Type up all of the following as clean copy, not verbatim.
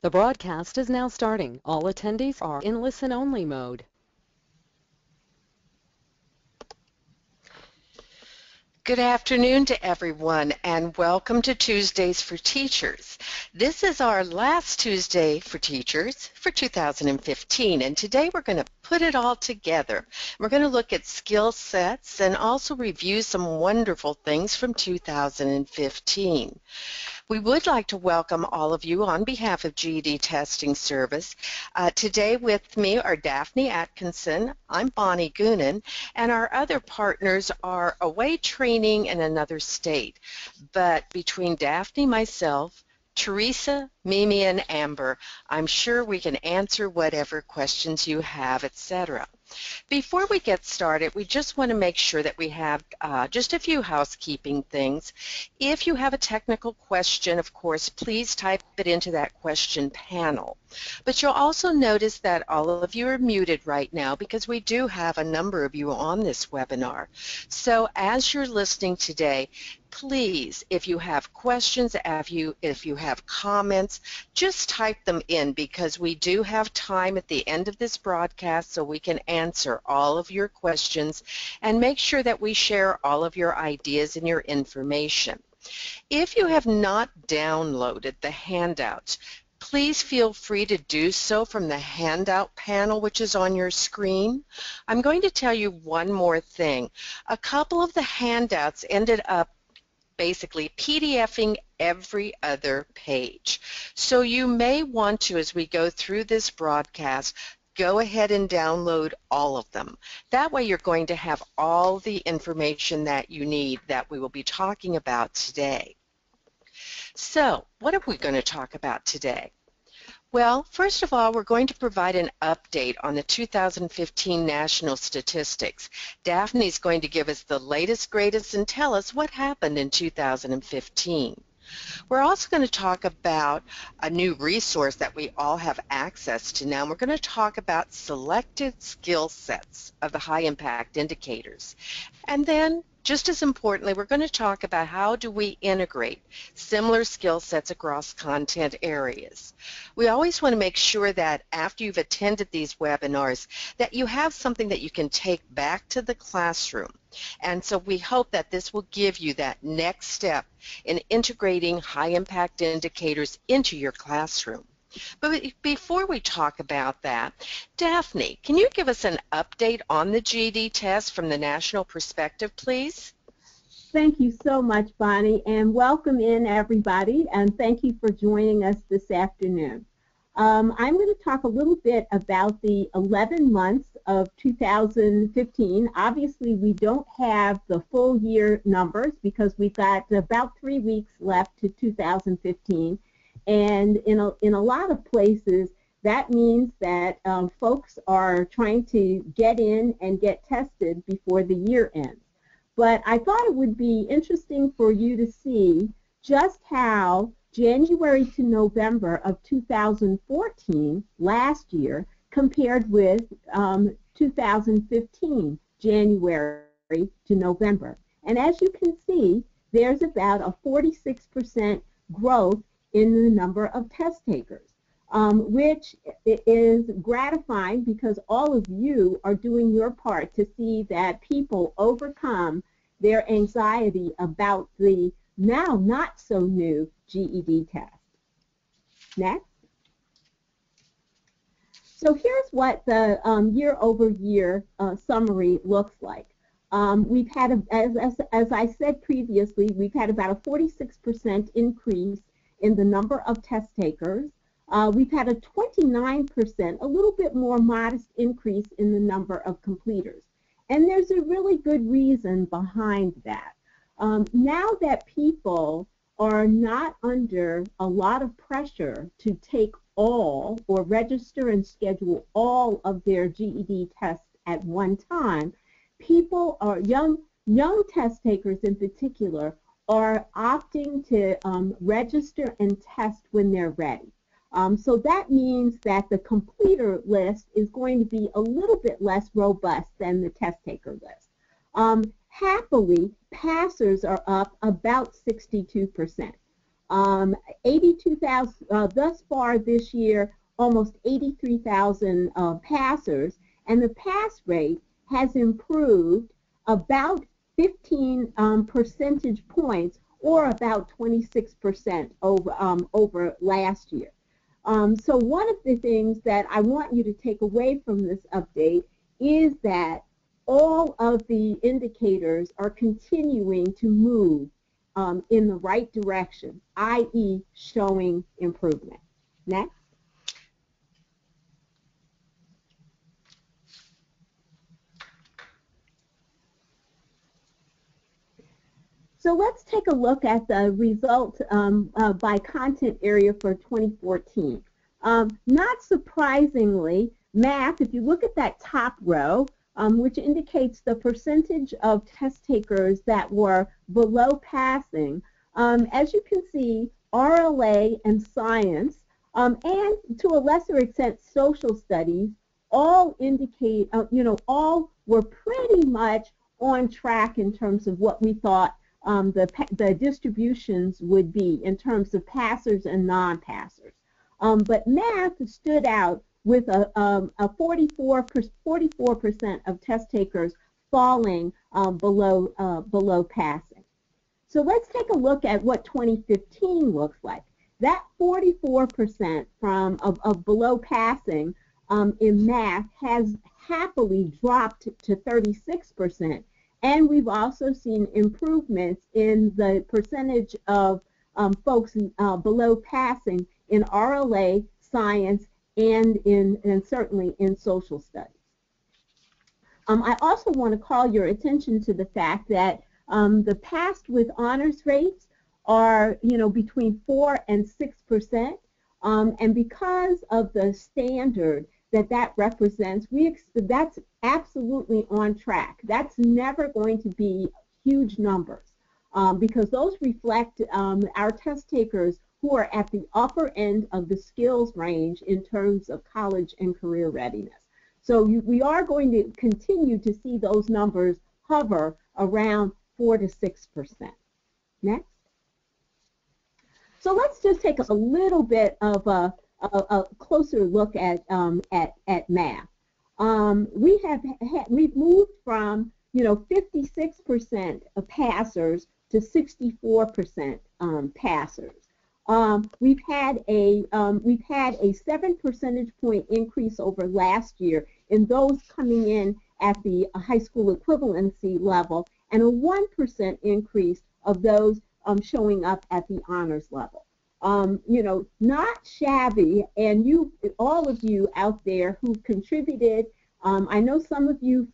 The broadcast is now starting. All attendees are in listen-only mode. Good afternoon to everyone, and welcome to Tuesdays for Teachers. This is our last Tuesday for Teachers for 2015, and today we're going to put it all together. We're going to look at skill sets and also review some wonderful things from 2015. We would like to welcome all of you on behalf of GED Testing Service. Today with me are Daphne Atkinson, I'm Bonnie Goonan, and our other partners are away training in another state. But between Daphne, myself, Teresa, Mimi, and Amber, I'm sure we can answer whatever questions you have, etc. Before we get started, we just want to make sure that we have just a few housekeeping things. If you have a technical question, of course, please type it into that question panel. But you'll also notice that all of you are muted right now because we do have a number of you on this webinar. So as you're listening today, please, if you have questions, if you have comments, just type them in because we do have time at the end of this broadcast so we can answer all of your questions and make sure that we share all of your ideas and your information. If you have not downloaded the handouts, please feel free to do so from the handout panel which is on your screen. I'm going to tell you one more thing. A couple of the handouts ended up basically PDFing every other page. So you may want to, as we go through this broadcast, go ahead and download all of them. That way you're going to have all the information that you need that we will be talking about today. So, what are we going to talk about today? Well, first of all, we're going to provide an update on the 2015 national statistics. Daphne's going to give us the latest, greatest, and tell us what happened in 2015. We're also going to talk about a new resource that we all have access to now. We're going to talk about selected skill sets of the high impact indicators. And then, just as importantly, we're going to talk about how do we integrate similar skill sets across content areas. We always want to make sure that after you've attended these webinars that you have something that you can take back to the classroom. And so we hope that this will give you that next step in integrating high-impact indicators into your classroom. But before we talk about that, Daphne, can you give us an update on the GED test from the national perspective, please? Thank you so much, Bonnie, and welcome in everybody, and thank you for joining us this afternoon. I'm going to talk a little bit about the 11 months of 2015. Obviously, we don't have the full year numbers because we've got about 3 weeks left to 2015. And in a lot of places, that means that folks are trying to get in and get tested before the year ends. But I thought it would be interesting for you to see just how January to November of 2014, last year, compared with 2015, January to November. And as you can see, there's about a 46% growth in the number of test takers, which is gratifying because all of you are doing your part to see that people overcome their anxiety about the now not so new GED test. Next. So here's what the year-over-year summary looks like. We've had, as I said previously, we've had about a 46% increase in the number of test takers. We've had a 29%, a little bit more modest increase in the number of completers. And there's a really good reason behind that. Now that people are not under a lot of pressure to take all or register and schedule all of their GED tests at one time, people are, young test takers in particular, are opting to register and test when they're ready. So that means that the completer list is going to be a little bit less robust than the test taker list. Happily, passers are up about 62%. 82,000 thus far this year, almost 83,000 passers, and the pass rate has improved about 15 percentage points, or about 26% over last year. So one of the things that I want you to take away from this update is that all of the indicators are continuing to move in the right direction, i.e. showing improvement. Next. So let's take a look at the results by content area for 2014. Not surprisingly, math, if you look at that top row, which indicates the percentage of test takers that were below passing, as you can see, RLA and science, and to a lesser extent social studies, all indicate, all were pretty much on track in terms of what we thought the distributions would be in terms of passers and non-passers. But math stood out with a 44% of test takers falling below passing. So let's take a look at what 2015 looks like. That 44% of below passing in math has happily dropped to 36%. And we've also seen improvements in the percentage of folks below passing in RLA, science, and certainly in social studies. I also want to call your attention to the fact that the passed with honors rates are, between 4 and 6%, and because of the standard that represents, that's absolutely on track. That's never going to be huge numbers because those reflect our test takers who are at the upper end of the skills range in terms of college and career readiness. So we are going to continue to see those numbers hover around 4 to 6%. Next. So let's just take a little bit of a closer look at math. We've moved from 56% of passers to 64% passers. We've had a 7 percentage point increase over last year in those coming in at the high school equivalency level, and a 1% increase of those showing up at the honors level. Not shabby, and all of you out there who contributed, I know some of you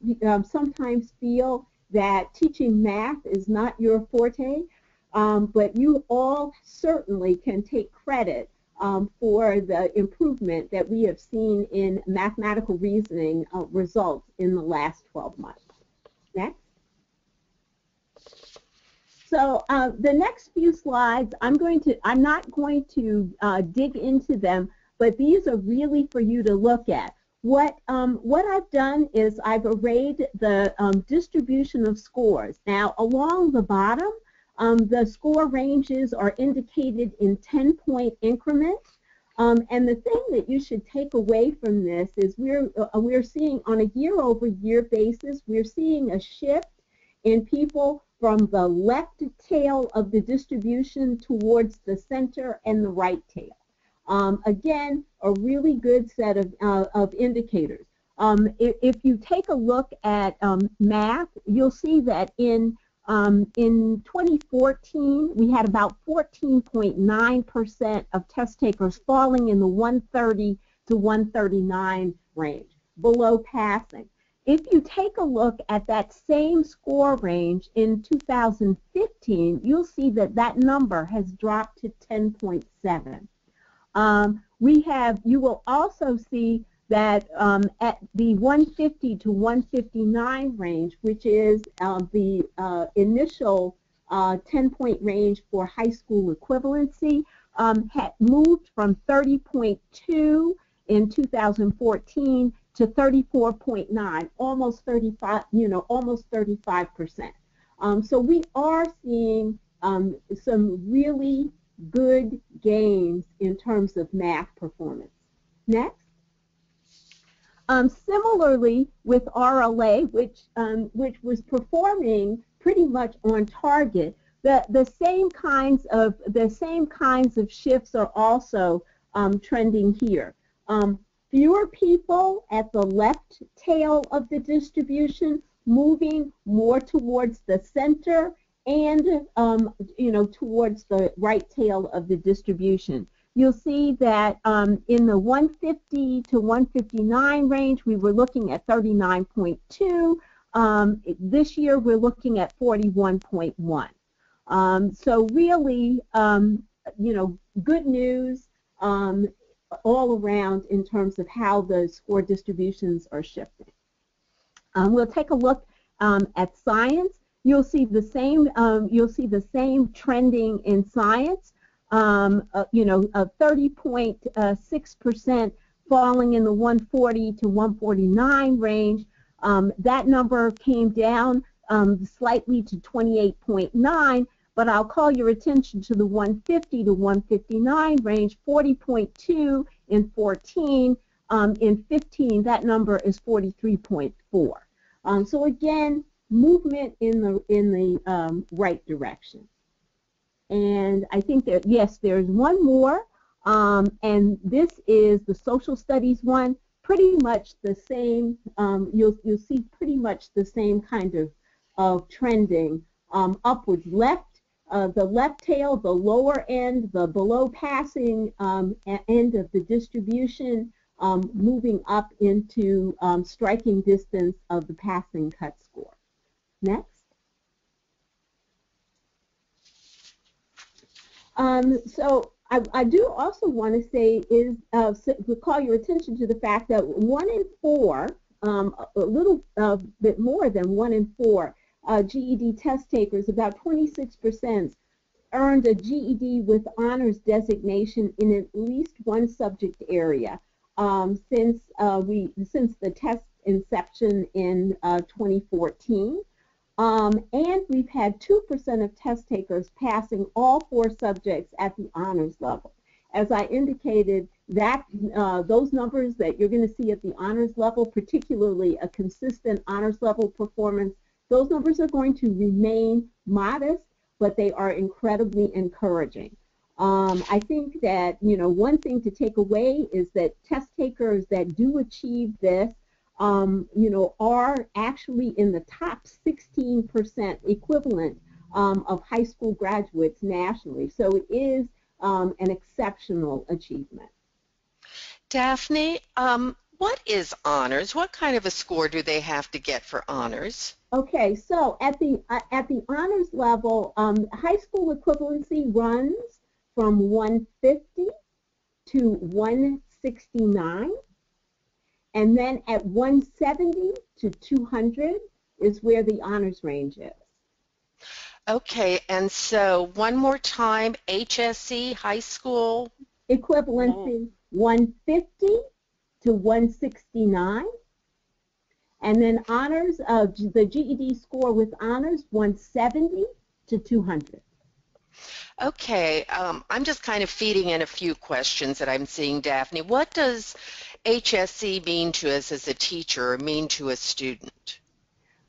sometimes feel that teaching math is not your forte, but you all certainly can take credit for the improvement that we have seen in mathematical reasoning results in the last 12 months. Next. So the next few slides, I'm not going to dig into them, but these are really for you to look at. What I've done is I've arrayed the distribution of scores. Now, along the bottom, the score ranges are indicated in 10-point increments. And the thing that you should take away from this is we're seeing on a year-over-year basis, we're seeing a shift in people from the left tail of the distribution towards the center and the right tail. Again, a really good set of indicators. If you take a look at math, you'll see that in 2014, we had about 14.9% of test takers falling in the 130 to 139 range, below passing. If you take a look at that same score range in 2015, you'll see that that number has dropped to 10.7. You will also see that at the 150 to 159 range, which is the initial 10-point range for high school equivalency, had moved from 30.2 in 2014 to 34.9, almost 35, almost 35%. So we are seeing some really good gains in terms of math performance. Next. Similarly with RLA, which was performing pretty much on target, the same kinds of shifts are also trending here. Fewer people at the left tail of the distribution, moving more towards the center and towards the right tail of the distribution. You'll see that in the 150 to 159 range, we were looking at 39.2. This year, we're looking at 41.1. So really, good news all around in terms of how the score distributions are shifting. We'll take a look at science. You'll see the same trending in science. 30.6% falling in the 140 to 149 range. That number came down slightly to 28.9, but I'll call your attention to the 150 to 159 range, 40.2 in 14. In 15, that number is 43.4. So again, movement in the right direction. And I think that, yes, there's one more, and this is the social studies one. Pretty much the same. You'll see pretty much the same kind of trending upwards. The left tail, the lower end, the below passing end of the distribution, moving up into striking distance of the passing cut score. Next. So I do also want to say is to call your attention to the fact that 1 in 4, a little bit more than 1 in 4 GED test takers, about 26%, earned a GED with honors designation in at least one subject area since the test inception in 2014. And we've had 2% of test takers passing all 4 subjects at the honors level. As I indicated, that those numbers that you're going to see at the honors level, particularly a consistent honors level performance, those numbers are going to remain modest, but they are incredibly encouraging. I think that, one thing to take away is that test takers that do achieve this are actually in the top 16% equivalent of high school graduates nationally. So it is an exceptional achievement. Daphne, what is honors? What kind of a score do they have to get for honors? Okay, so at the honors level, high school equivalency runs from 150 to 169. And then at 170 to 200 is where the honors range is. Okay, and so one more time, HSE, high school? Equivalency 150 to 169. And then honors, the GED score with honors, 170 to 200. Okay, I'm just kind of feeding in a few questions that I'm seeing, Daphne. What does HSE mean to us as a teacher or mean to a student?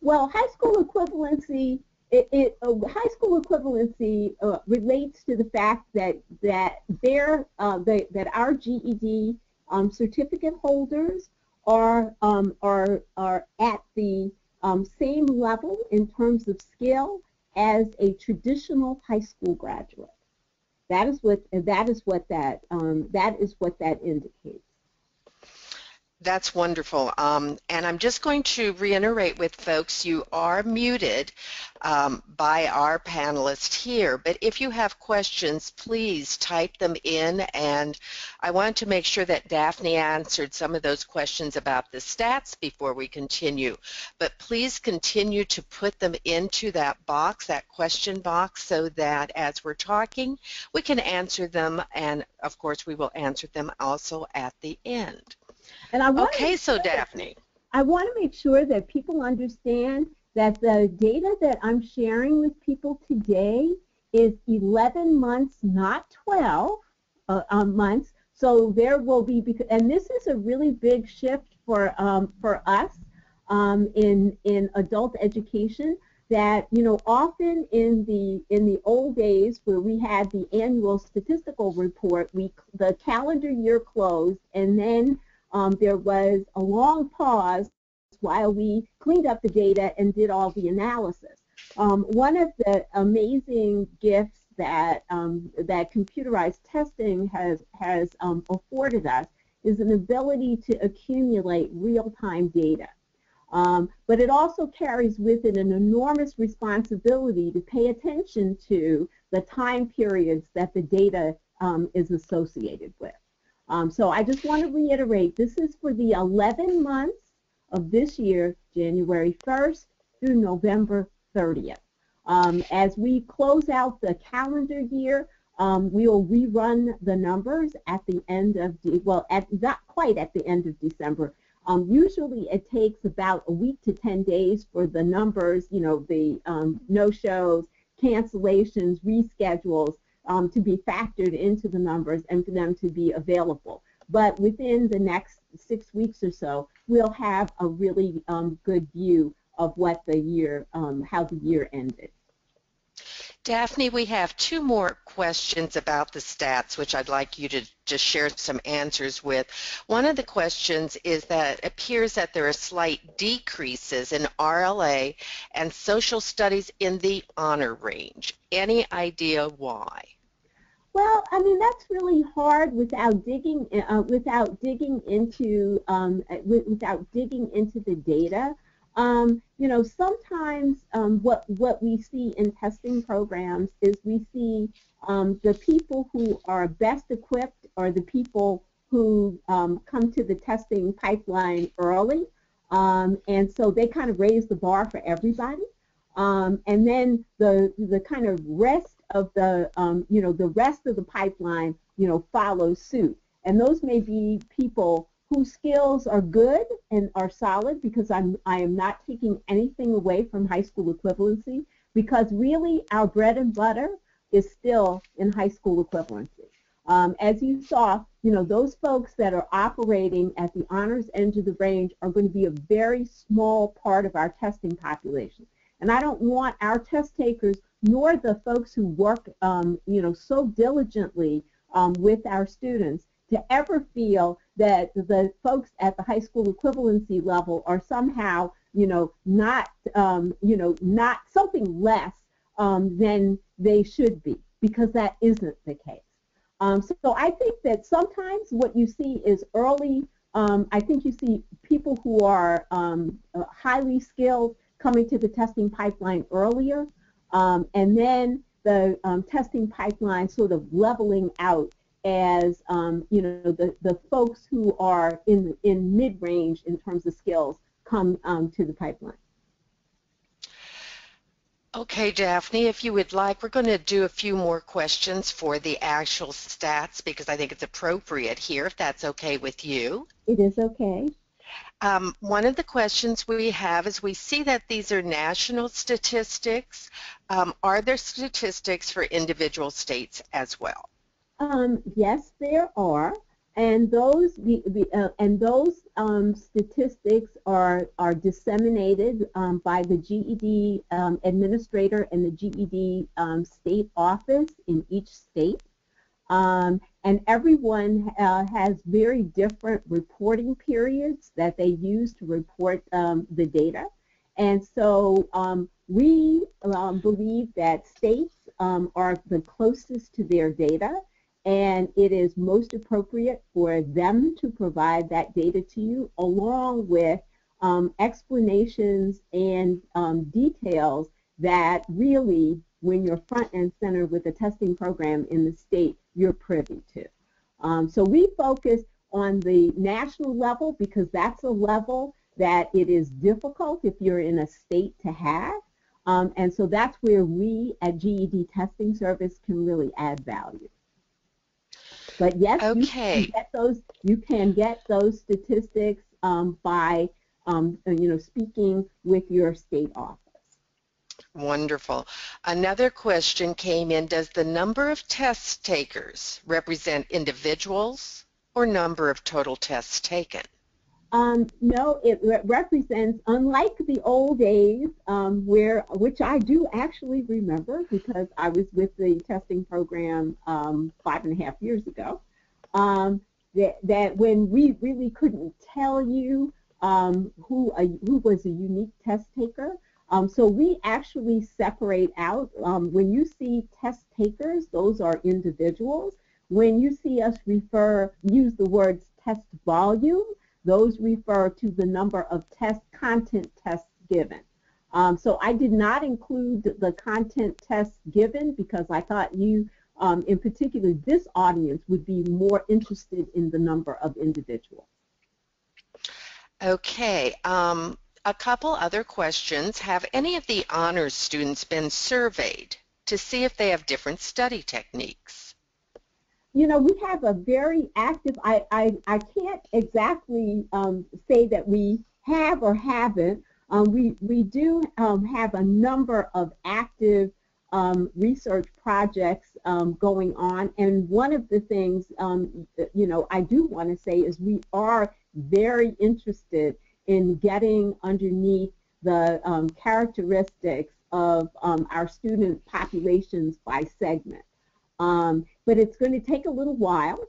Well, high school equivalency, relates to the fact that our GED certificate holders are at the same level in terms of skill as a traditional high school graduate. That is what that indicates. That's wonderful. And I'm just going to reiterate with folks, you are muted by our panelists here, but if you have questions, please type them in, and I want to make sure that Daphne answered some of those questions about the stats before we continue, but please continue to put them into that box, that question box, so that as we're talking, we can answer them, and of course we will answer them also at the end. And Daphne, I want to make sure that people understand that the data that I'm sharing with people today is 11 months, not 12 months. So there will be, and this is a really big shift for us in adult education. That often in the old days where we had the annual statistical report, the calendar year closed, and then there was a long pause while we cleaned up the data and did all the analysis. One of the amazing gifts that that computerized testing has afforded us is an ability to accumulate real-time data. But it also carries with it an enormous responsibility to pay attention to the time periods that the data is associated with. So I just want to reiterate, this is for the 11 months of this year, January 1st through November 30th. As we close out the calendar year, we will rerun the numbers at the end of, not quite at the end of December. Usually it takes about a week to 10 days for the numbers, the no-shows, cancellations, reschedules to be factored into the numbers and for them to be available. But within the next 6 weeks or so, we'll have a really good view of what the year, how the year ended. Daphne, we have two more questions about the stats, which I'd like you to just share some answers with. One of the questions is that it appears that there are slight decreases in RLA and social studies in the honor range. Any idea why? Well, I mean, that's really hard without digging into the data. Sometimes what we see in testing programs is we see the people who are best equipped are the people who come to the testing pipeline early, and so they kind of raise the bar for everybody. And then the kind of rest of the the rest of the pipeline follows suit, and those may be people whose skills are good and are solid, because I am not taking anything away from high school equivalency, because really our bread and butter is still in high school equivalency. As you saw, those folks that are operating at the honors end of the range are going to be a very small part of our testing population. And I don't want our test takers, nor the folks who work, so diligently with our students, to ever feel that the folks at the high school equivalency level are somehow, not something less than they should be, because that isn't the case. So I think that sometimes what you see is early. I think you see people who are highly skilled coming to the testing pipeline earlier, and then the testing pipeline sort of leveling out as the folks who are in mid-range in terms of skills come to the pipeline. Okay, Daphne, if you would like, we're going to do a few more questions for the actual stats, because I think it's appropriate here, if that's okay with you. It is okay. One of the questions we have is, we see that these are national statistics. Are there statistics for individual states as well? Yes, there are, and those statistics are disseminated by the GED administrator and the GED state office in each state, and everyone has very different reporting periods that they use to report the data, and so we believe that states are the closest to their data, and it is most appropriate for them to provide that data to you, along with explanations and details that really, when you're front and center with a testing program in the state, you're privy to. So we focus on the national level because that's a level that it is difficult if you're in a state to have, and so that's where we at GED Testing Service can really add value. But yes, okay. you can get those statistics by speaking with your state office. Wonderful. Another question came in, does the number of test takers represent individuals or number of total tests taken? No, it represents, unlike the old days, which I do actually remember because I was with the testing program 5.5 years ago, that when we really couldn't tell you who was a unique test taker. So we actually separate out, when you see test takers, those are individuals. When you see us use the words test volume, those refer to the number of content tests given. So I did not include the content tests given because I thought you, in particular this audience, would be more interested in the number of individuals. Okay, a couple other questions. Have any of the honors students been surveyed to see if they have different study techniques? You know, we have a very active, I can't exactly say that we have or haven't. We do have a number of active research projects going on, and one of the things, you know, I do want to say is we are very interested in getting underneath the characteristics of our student populations by segment. But it's going to take a little while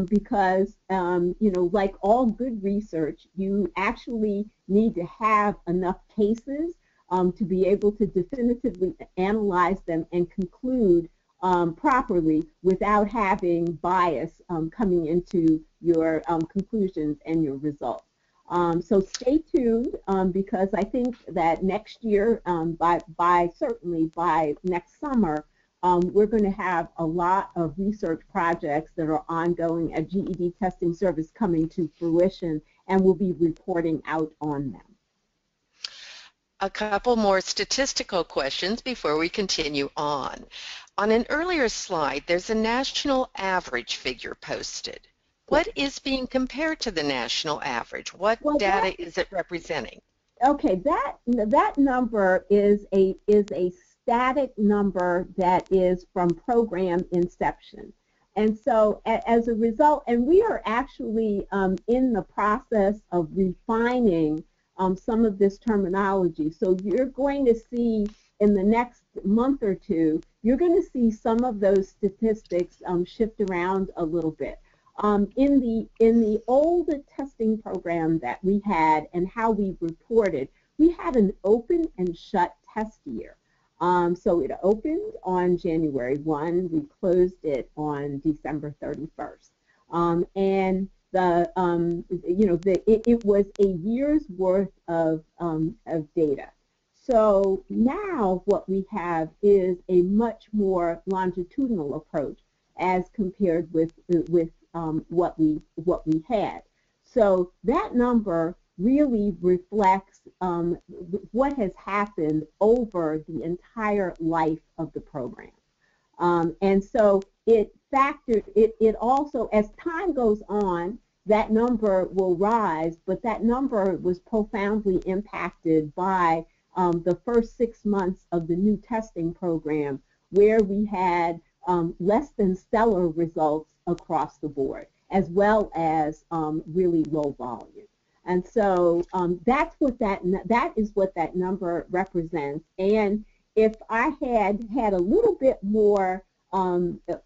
because, you know, like all good research, you actually need to have enough cases to be able to definitively analyze them and conclude properly without having bias coming into your conclusions and your results. So stay tuned because I think that next year, certainly by next summer, we're going to have a lot of research projects that are ongoing at GED Testing Service coming to fruition, and we'll be reporting out on them. A couple more statistical questions before we continue on. On an earlier slide, there's a national average figure posted. What is being compared to the national average? What data is it representing? Okay, that number is a static number that is from program inception. And so as a result, and we are actually in the process of refining some of this terminology. So you're going to see in the next month or two, you're going to see some of those statistics shift around a little bit. In the old testing program that we had and how we reported, we had an open and shut test year. So it opened on January 1. We closed it on December 31st. And it was a year's worth of data. So now what we have is a much more longitudinal approach as compared with what we had. So that number really reflects what has happened over the entire life of the program. And so it also, as time goes on, that number will rise, but that number was profoundly impacted by the first 6 months of the new testing program, where we had less than stellar results across the board, as well as really low volume. And so that is what that number represents. And if I had a little bit more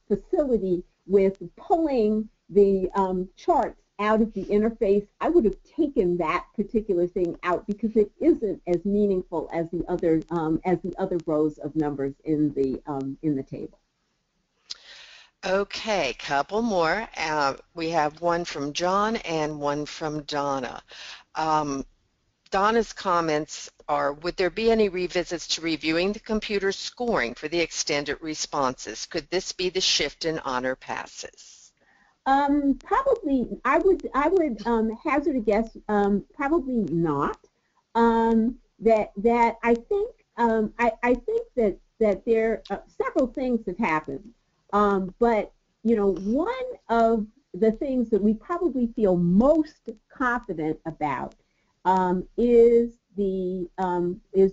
facility with pulling the charts out of the interface, I would have taken that particular thing out because it isn't as meaningful as the other rows of numbers in the table. Okay, couple more. We have one from John and one from Donna. Donna's comments are, would there be any revisits to reviewing the computer scoring for the extended responses? Could this be the shift in honor passes? Probably, I would hazard a guess, probably not. That I think that there several things have happened. But, you know, one of the things that we probably feel most confident about is the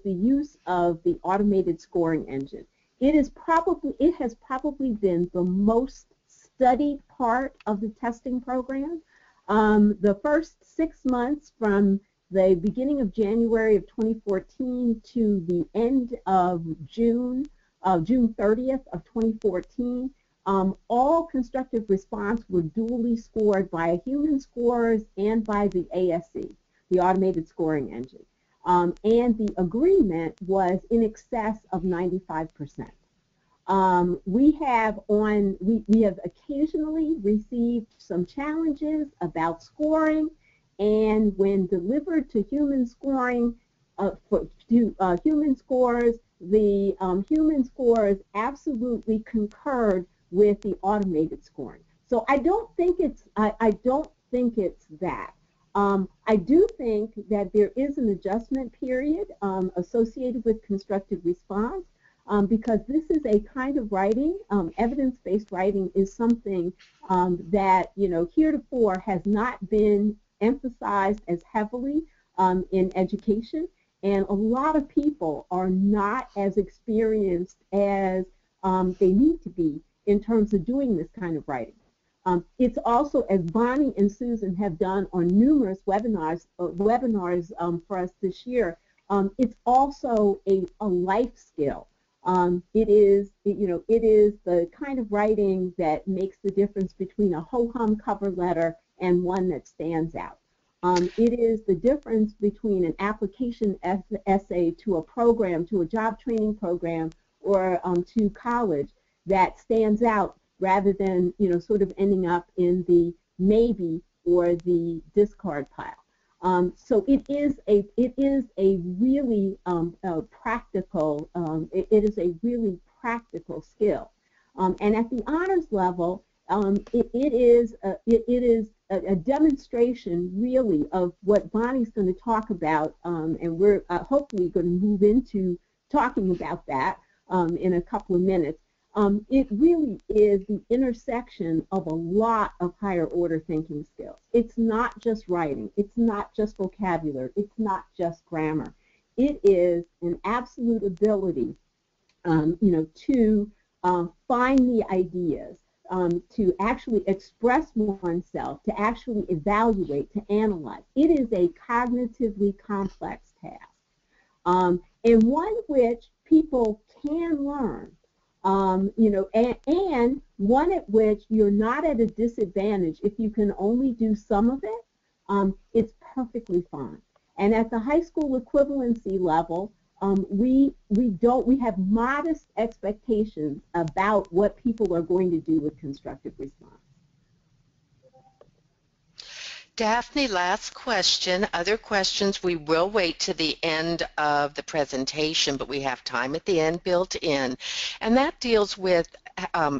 use of the automated scoring engine. It has probably been the most studied part of the testing program. The first 6 months from the beginning of January of 2014 to the end of June 30th of 2014, all constructive response were duly scored by human scorers and by the ASE, the automated scoring engine. And the agreement was in excess of 95%. We have occasionally received some challenges about scoring, and when delivered to human scoring, human scorers, the human scorers absolutely concurred with the automated scoring. So I don't think it's that. I do think that there is an adjustment period associated with constructive response. Because this is a kind of writing, evidence-based writing is something that, heretofore has not been emphasized as heavily in education, and a lot of people are not as experienced as they need to be in terms of doing this kind of writing. It's also, as Bonnie and Susan have done on numerous webinars for us this year, it's also a life skill. It is the kind of writing that makes the difference between a ho-hum cover letter and one that stands out. It is the difference between an application essay to a program, to a job training program, or to college that stands out rather than sort of ending up in the maybe or the discard pile. So it is a really practical skill, and at the honors level, it is a demonstration really of what Bonnie's going to talk about, and we're hopefully going to move into talking about that in a couple of minutes. It really is the intersection of a lot of higher order thinking skills. It's not just writing. It's not just vocabulary. It's not just grammar. It is an absolute ability, to find the ideas, to actually express oneself, to actually evaluate, to analyze. It is a cognitively complex task, and one which people can learn. And one at which you're not at a disadvantage if you can only do some of it. It's perfectly fine. And at the high school equivalency level, we have modest expectations about what people are going to do with constructive response. Daphne, last question. Other questions we will wait to the end of the presentation, but we have time at the end built in. And that deals with,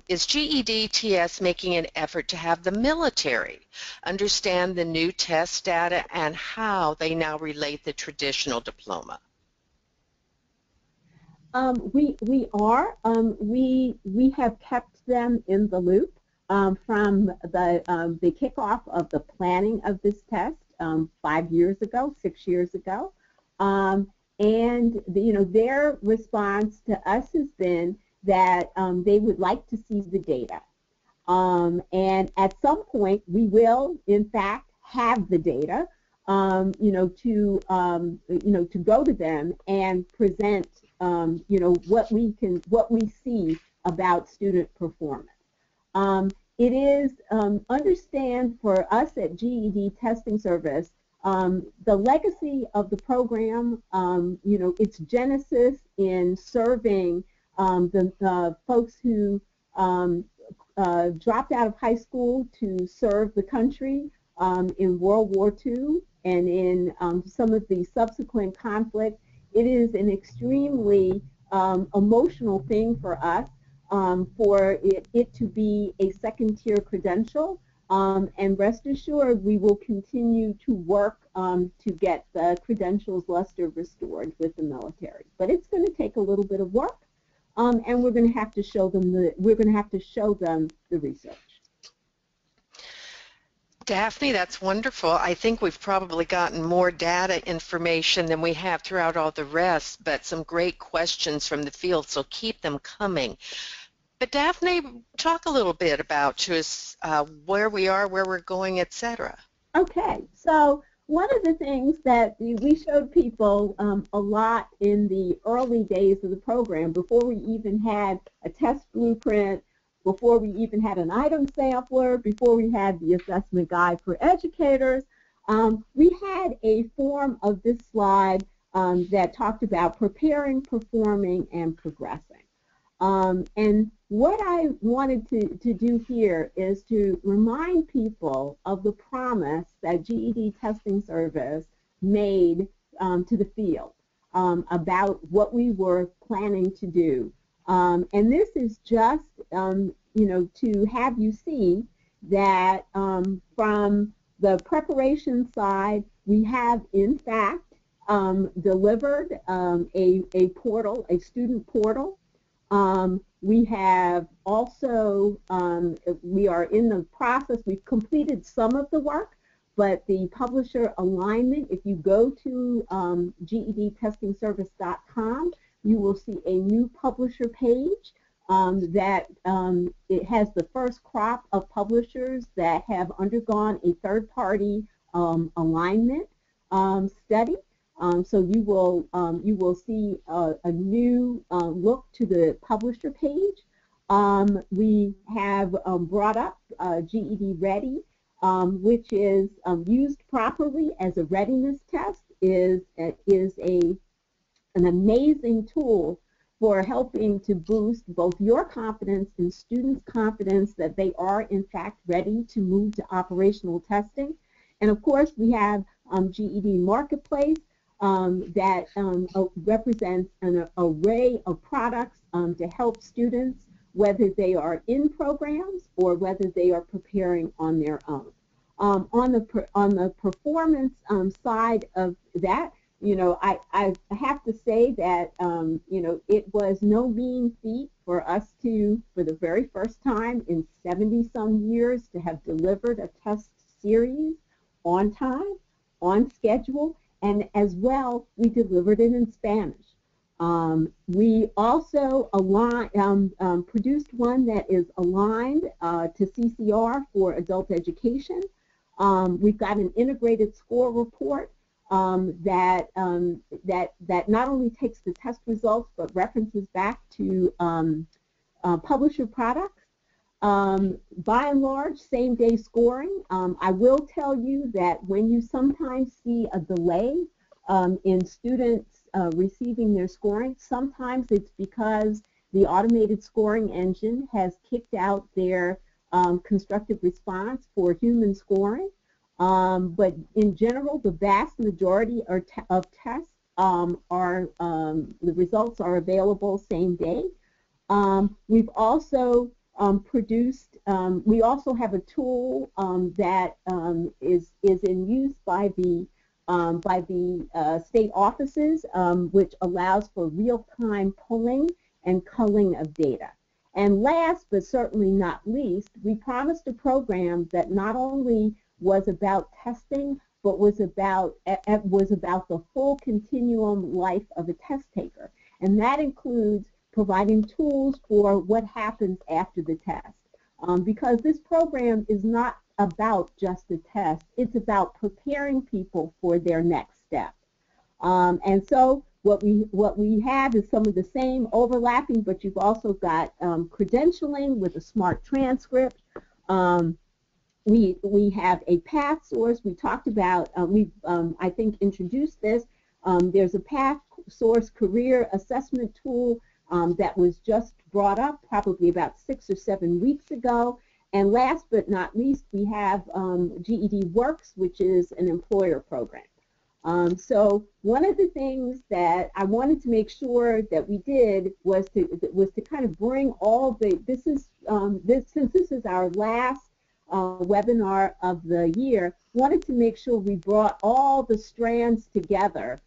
is GED-TS making an effort to have the military understand the new test data and how they now relate the traditional diploma? We are. We have kept them in the loop. From the kickoff of the planning of this test 5 years ago, 6 years ago, and their response to us has been that they would like to see the data, and at some point we will, in fact, have the data, to go to them and present, what we see about student performance. It is, understand for us at GED Testing Service, the legacy of the program, its genesis in serving the folks who dropped out of high school to serve the country in World War II and in some of the subsequent conflict. It is an extremely emotional thing for us. For it to be a second-tier credential, and rest assured we will continue to work to get the credentials luster restored with the military. But it's going to take a little bit of work, and we're going to have to show them the research. Daphne, that's wonderful. I think we've probably gotten more data information than we have throughout all the rest, but some great questions from the field, so keep them coming. But Daphne, talk a little bit about to us where we are, where we're going, etc. Okay, so one of the things that we showed people a lot in the early days of the program, before we even had a test blueprint, before we even had an item sampler, before we had the assessment guide for educators, we had a form of this slide that talked about preparing, performing, and progressing. And what I wanted to do here is to remind people of the promise that GED Testing Service made to the field about what we were planning to do. And this is just, to have you see that from the preparation side, we have, in fact, delivered a portal, a student portal. We have also, we are in the process, we've completed some of the work, but the publisher alignment, if you go to gedtestingservice.com, you will see a new publisher page that it has the first crop of publishers that have undergone a third-party alignment study. So you will see a new look to the publisher page. We have brought up GED Ready, which is used properly as a readiness test, is an amazing tool for helping to boost both your confidence and students' confidence that they are in fact ready to move to operational testing. And of course, we have GED Marketplace, that represents an array of products to help students, whether they are in programs or whether they are preparing on their own. On the performance side of that, I have to say that, it was no mean feat for us to, for the very first time in 70-some years, to have delivered a test series on time, on schedule, and as well, we delivered it in Spanish. We also produced one that is aligned to CCR for adult education. We've got an integrated score report that not only takes the test results but references back to publisher products. By and large, same-day scoring. I will tell you that when you sometimes see a delay in students receiving their scoring, sometimes it's because the automated scoring engine has kicked out their constructive response for human scoring. But in general, the vast majority of tests the results are available same day. We've also we also have a tool that is in use by the state offices, which allows for real-time pulling and culling of data. And last but certainly not least, we promised a program that not only was about testing, but was about the full continuum life of a test taker, and that includes providing tools for what happens after the test. Because this program is not about just the test, it's about preparing people for their next step. And so what we have is some of the same overlapping, but you've also got credentialing with a smart transcript. We have a path source. We talked about, I think, introduced this. There's a path source career assessment tool that was just brought up probably about 6 or 7 weeks ago. And last but not least, we have GED Works, which is an employer program. So one of the things that I wanted to make sure that we did was to kind of bring all the, since this is our last webinar of the year, wanted to make sure we brought all the strands together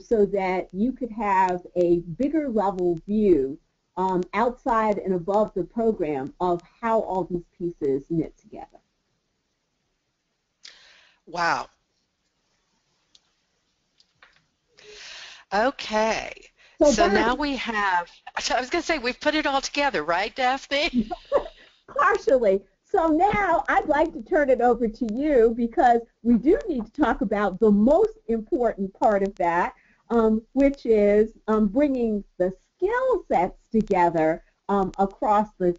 so that you could have a bigger level view outside and above the program of how all these pieces knit together. Wow. Okay. So So now Bonnie, we have, so I was going to say, we've put it all together, right, Daphne? partially. So now I'd like to turn it over to you because we do need to talk about the most important part of that, which is bringing the skill sets together across the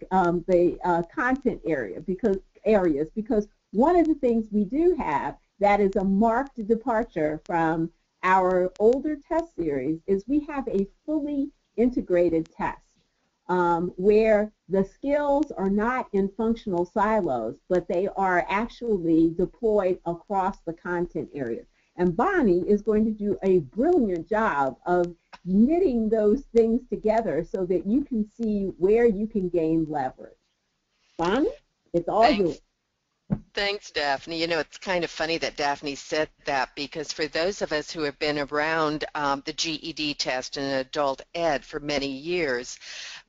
content areas. Because one of the things we do have that is a marked departure from our older test series is we have a fully integrated test where the skills are not in functional silos, but they are actually deployed across the content areas. And Bonnie is going to do a brilliant job of knitting those things together so that you can see where you can gain leverage. Bonnie, it's all yours. Thanks. Thanks, Daphne. You know, it's kind of funny that Daphne said that because for those of us who have been around the GED test in adult ed for many years,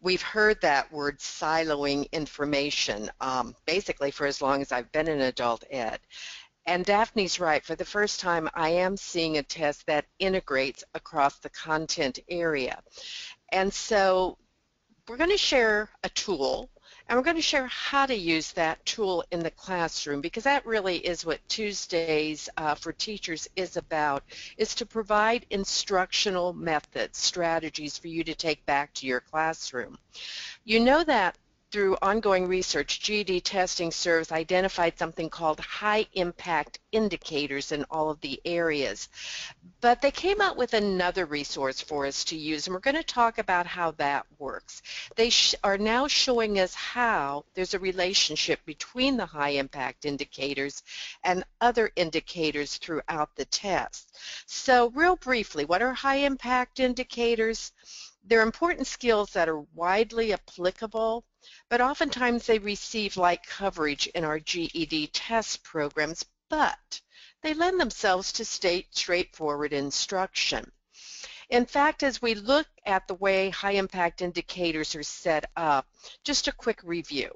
we've heard that word siloing information basically for as long as I've been in adult ed. And Daphne's right. For the first time, I am seeing a test that integrates across the content area. And so we're going to share a tool, and we're going to share how to use that tool in the classroom, because that really is what Tuesdays for Teachers is about, is to provide instructional methods, strategies for you to take back to your classroom. You know that through ongoing research, GED testing serves identified something called high impact indicators in all of the areas. But they came out with another resource for us to use, and we're going to talk about how that works. They are now showing us how there's a relationship between the high impact indicators and other indicators throughout the test. So real briefly, what are high impact indicators? They're important skills that are widely applicable, but oftentimes they receive light coverage in our GED test programs, but they lend themselves to straightforward instruction. In fact, as we look at the way high-impact indicators are set up, just a quick review.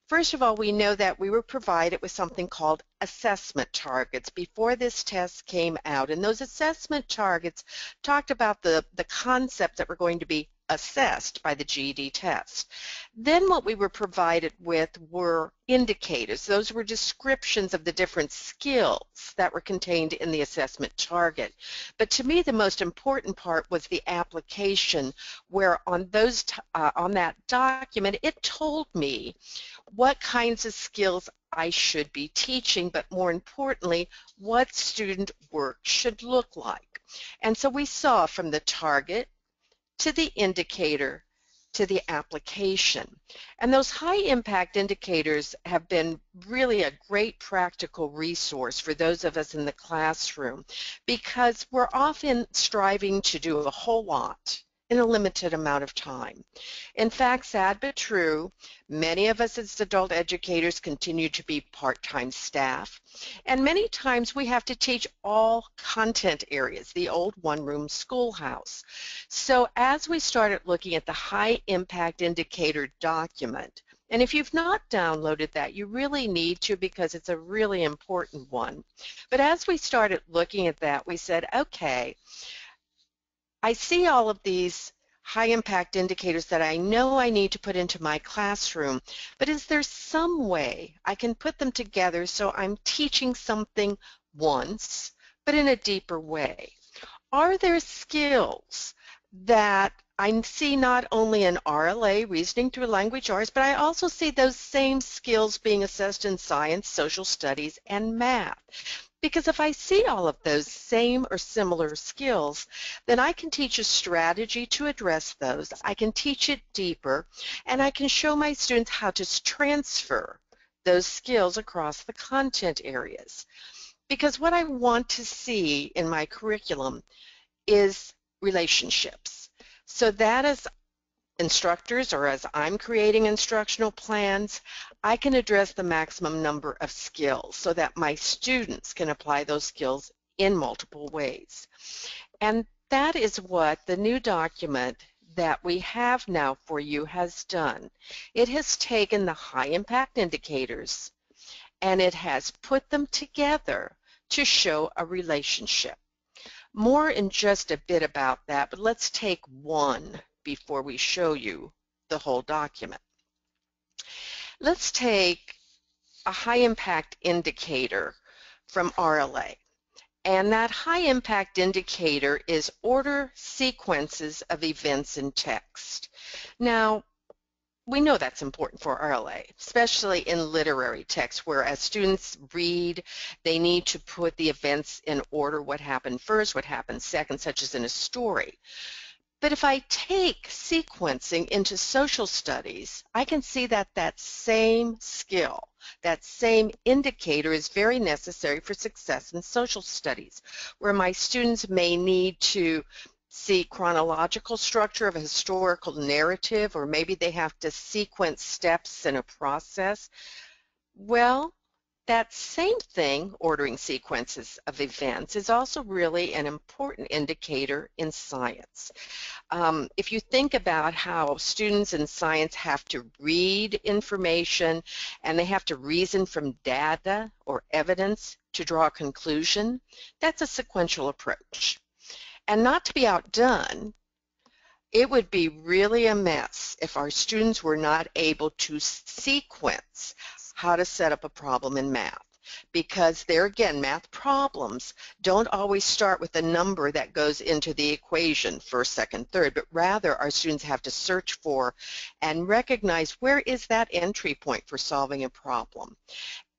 First of all, we know that we were provided with something called assessment targets before this test came out, and those assessment targets talked about the concept that were going to be assessed by the GED test. Then what we were provided with were indicators. Those were descriptions of the different skills that were contained in the assessment target. But to me, the most important part was the application, where on that document, it told me what kinds of skills I should be teaching, but more importantly, what student work should look like. And so we saw from the target to the indicator to the application. And those high impact indicators have been really a great practical resource for those of us in the classroom, because we're often striving to do a whole lot in a limited amount of time. In fact, sad but true, many of us as adult educators continue to be part-time staff, and many times we have to teach all content areas, the old one-room schoolhouse. So as we started looking at the high impact indicator document, and if you've not downloaded that, you really need to, because it's a really important one. But as we started looking at that, we said, okay, I see all of these high impact indicators that I know I need to put into my classroom, but is there some way I can put them together so I'm teaching something once, but in a deeper way? Are there skills that I see not only in RLA, reasoning through language arts, but I also see those same skills being assessed in science, social studies, and math? Because if I see all of those same or similar skills, then I can teach a strategy to address those. I can teach it deeper, and I can show my students how to transfer those skills across the content areas. Because what I want to see in my curriculum is relationships. So that as instructors, or as I'm creating instructional plans, I can address the maximum number of skills so that my students can apply those skills in multiple ways. And that is what the new document that we have now for you has done. It has taken the high impact indicators and it has put them together to show a relationship. More in just a bit about that, but let's take one before we show you the whole document. Let's take a high impact indicator from RLA. And that high impact indicator is order sequences of events in text. Now, we know that's important for RLA, especially in literary text, where as students read, they need to put the events in order, what happened first, what happened second, such as in a story. But if I take sequencing into social studies, I can see that that same skill, that same indicator is very necessary for success in social studies, where my students may need to see chronological structure of a historical narrative, or maybe they have to sequence steps in a process. Well, that same thing, ordering sequences of events, is also really an important indicator in science. If you think about how students in science have to read information and they have to reason from data or evidence to draw a conclusion, that's a sequential approach. And not to be outdone, it would be really a mess if our students were not able to sequence how to set up a problem in math. Because there again, math problems don't always start with a number that goes into the equation, first, second, third, but rather our students have to search for and recognize where is that entry point for solving a problem.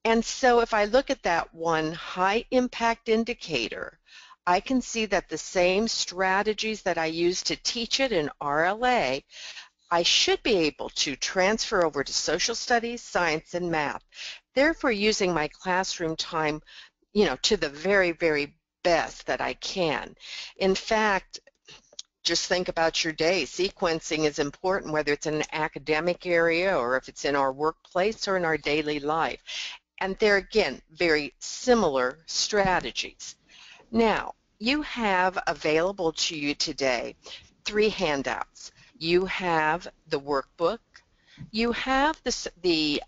And so if I look at that one high impact indicator, I can see that the same strategies that I use to teach it in RLA, I should be able to transfer over to social studies, science, and math. Therefore, using my classroom time, to the very, very best that I can. In fact, just think about your day. Sequencing is important, whether it's in an academic area or if it's in our workplace or in our daily life. And there again, very similar strategies. Now, you have available to you today 3 handouts. You have the workbook, you have the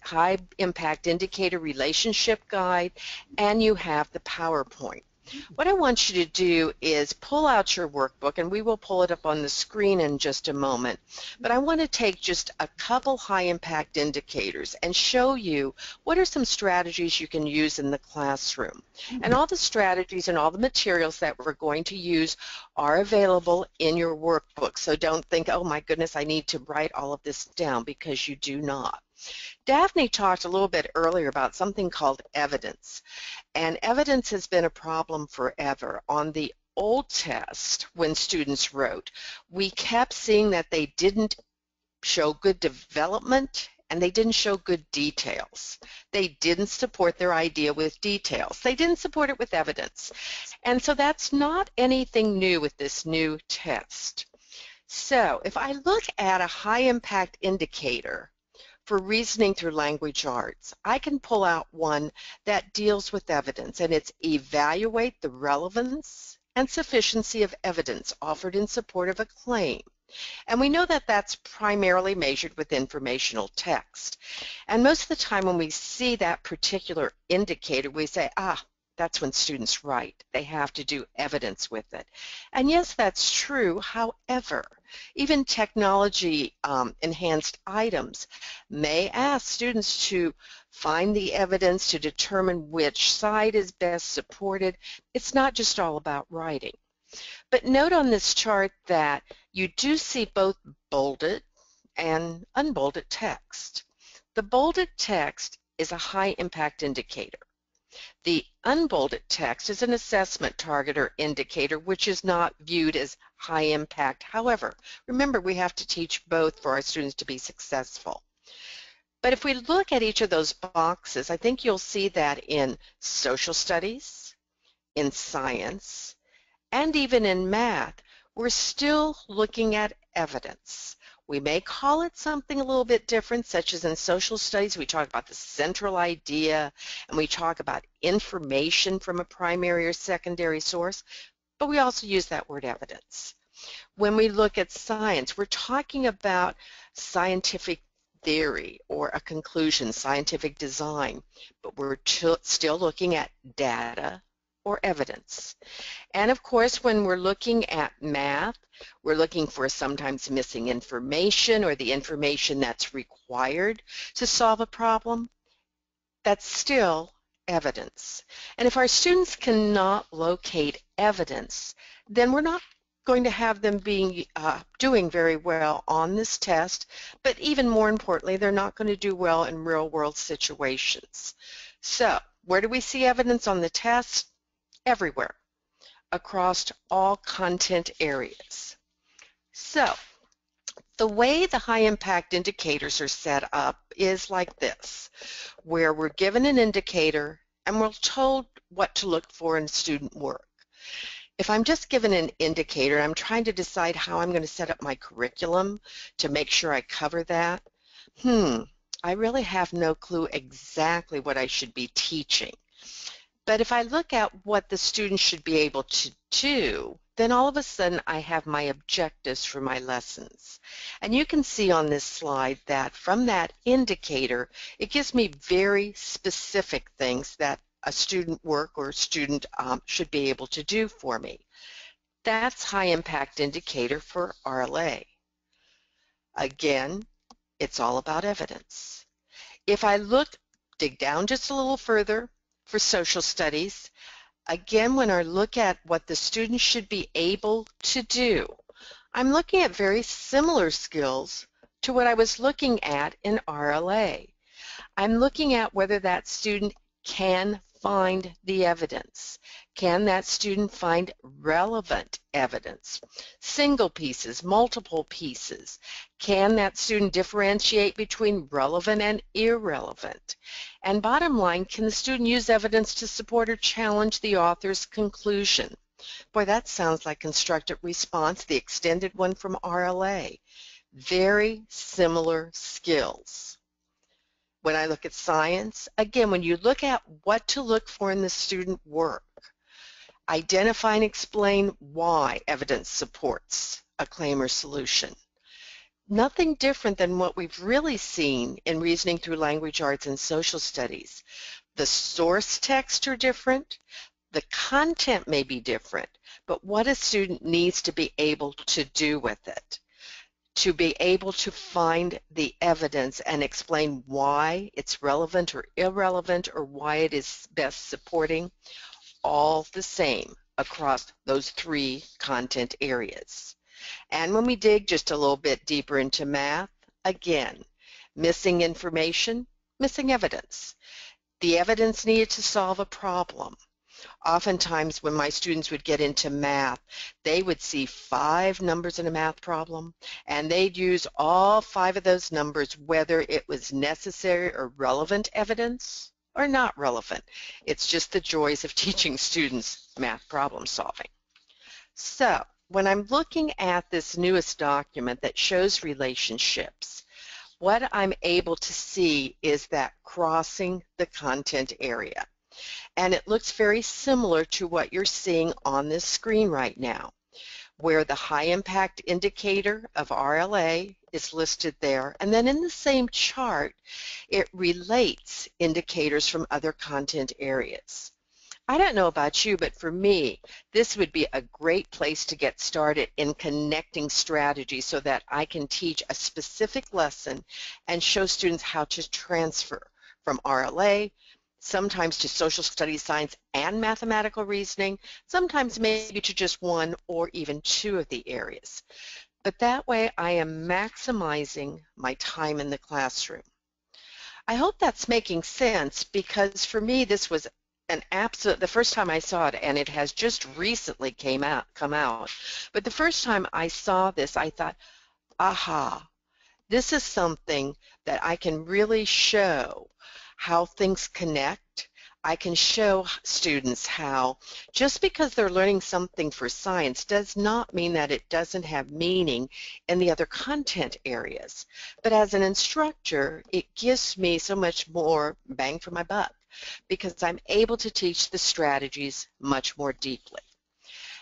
high impact indicator relationship guide, and you have the PowerPoint. What I want you to do is pull out your workbook, and we will pull it up on the screen in just a moment, but I want to take just a couple high impact indicators and show you what are some strategies you can use in the classroom. And all the strategies and all the materials that we're going to use are available in your workbook, so don't think, oh my goodness, I need to write all of this down, because you do not. Daphne talked a little bit earlier about something called evidence. And evidence has been a problem forever. On the old test, when students wrote, we kept seeing that they didn't show good development and they didn't show good details. They didn't support their idea with details. They didn't support it with evidence. And so that's not anything new with this new test. So if I look at a high impact indicator for reasoning through language arts, I can pull out one that deals with evidence, and it's evaluate the relevance and sufficiency of evidence offered in support of a claim. And we know that that's primarily measured with informational text. And most of the time when we see that particular indicator, we say, that's when students write. They have to do evidence with it. And yes, that's true. However, even technology enhanced items may ask students to find the evidence to determine which side is best supported. It's not just all about writing. But note on this chart that you do see both bolded and unbolded text. The bolded text is a high impact indicator. The unbolded text is an assessment target or indicator, which is not viewed as high impact. However, remember, we have to teach both for our students to be successful. But if we look at each of those boxes, I think you'll see that in social studies, in science, and even in math, we're still looking at evidence. We may call it something a little bit different, such as in social studies, we talk about the central idea, and we talk about information from a primary or secondary source, but we also use that word evidence. When we look at science, we're talking about scientific theory or a conclusion, scientific design, but we're still looking at data or evidence. And of course, when we're looking at math, we're looking for sometimes missing information or the information that's required to solve a problem. That's still evidence. And if our students cannot locate evidence, then we're not going to have them doing very well on this test, but even more importantly, they're not going to do well in real-world situations. So, where do we see evidence on the test? Everywhere, across all content areas. So, the way the high impact indicators are set up is like this, where we're given an indicator and we're told what to look for in student work. If I'm just given an indicator, I'm trying to decide how I'm going to set up my curriculum to make sure I cover that. I really have no clue exactly what I should be teaching. But if I look at what the students should be able to do, then all of a sudden I have my objectives for my lessons. And you can see on this slide that from that indicator, it gives me very specific things that a student work or a student should be able to do for me. That's high impact indicator for RLA. Again, it's all about evidence. If I dig down just a little further for social studies, again, when I look at what the students should be able to do, I'm looking at very similar skills to what I was looking at in RLA. I'm looking at whether that student can find the evidence. Can that student find relevant evidence? Single pieces, multiple pieces. Can that student differentiate between relevant and irrelevant? And bottom line, can the student use evidence to support or challenge the author's conclusion? Boy, that sounds like constructive response, the extended one from RLA. Very similar skills. When I look at science, again, when you look at what to look for in the student work, identify and explain why evidence supports a claim or solution. Nothing different than what we've really seen in reasoning through language arts and social studies. The source texts are different, the content may be different, but what a student needs to be able to do with it, to be able to find the evidence and explain why it's relevant or irrelevant or why it is best supporting, all the same across those three content areas. And when we dig just a little bit deeper into math, again, missing information, missing evidence. The evidence needed to solve a problem. Oftentimes when my students would get into math, they would see 5 numbers in a math problem, and they'd use all 5 of those numbers whether it was necessary or relevant evidence or not relevant. It's just the joys of teaching students math problem solving. So when I'm looking at this newest document that shows relationships, what I'm able to see is that crossing the content area. And it looks very similar to what you're seeing on this screen right now, where the high impact indicator of RLA is listed there, and then in the same chart it relates indicators from other content areas. I don't know about you, but for me, this would be a great place to get started in connecting strategies so that I can teach a specific lesson and show students how to transfer from RLA, sometimes to social studies, science, and mathematical reasoning, sometimes maybe to just one or even 2 of the areas. But that way I am maximizing my time in the classroom. I hope that's making sense, because for me this was an absolute, the first time I saw it, and it has just recently come out, but the first time I saw this I thought, aha, this is something that I can really show how things connect. I can show students how just because they're learning something for science does not mean that it doesn't have meaning in the other content areas. But as an instructor, it gives me so much more bang for my buck because I'm able to teach the strategies much more deeply.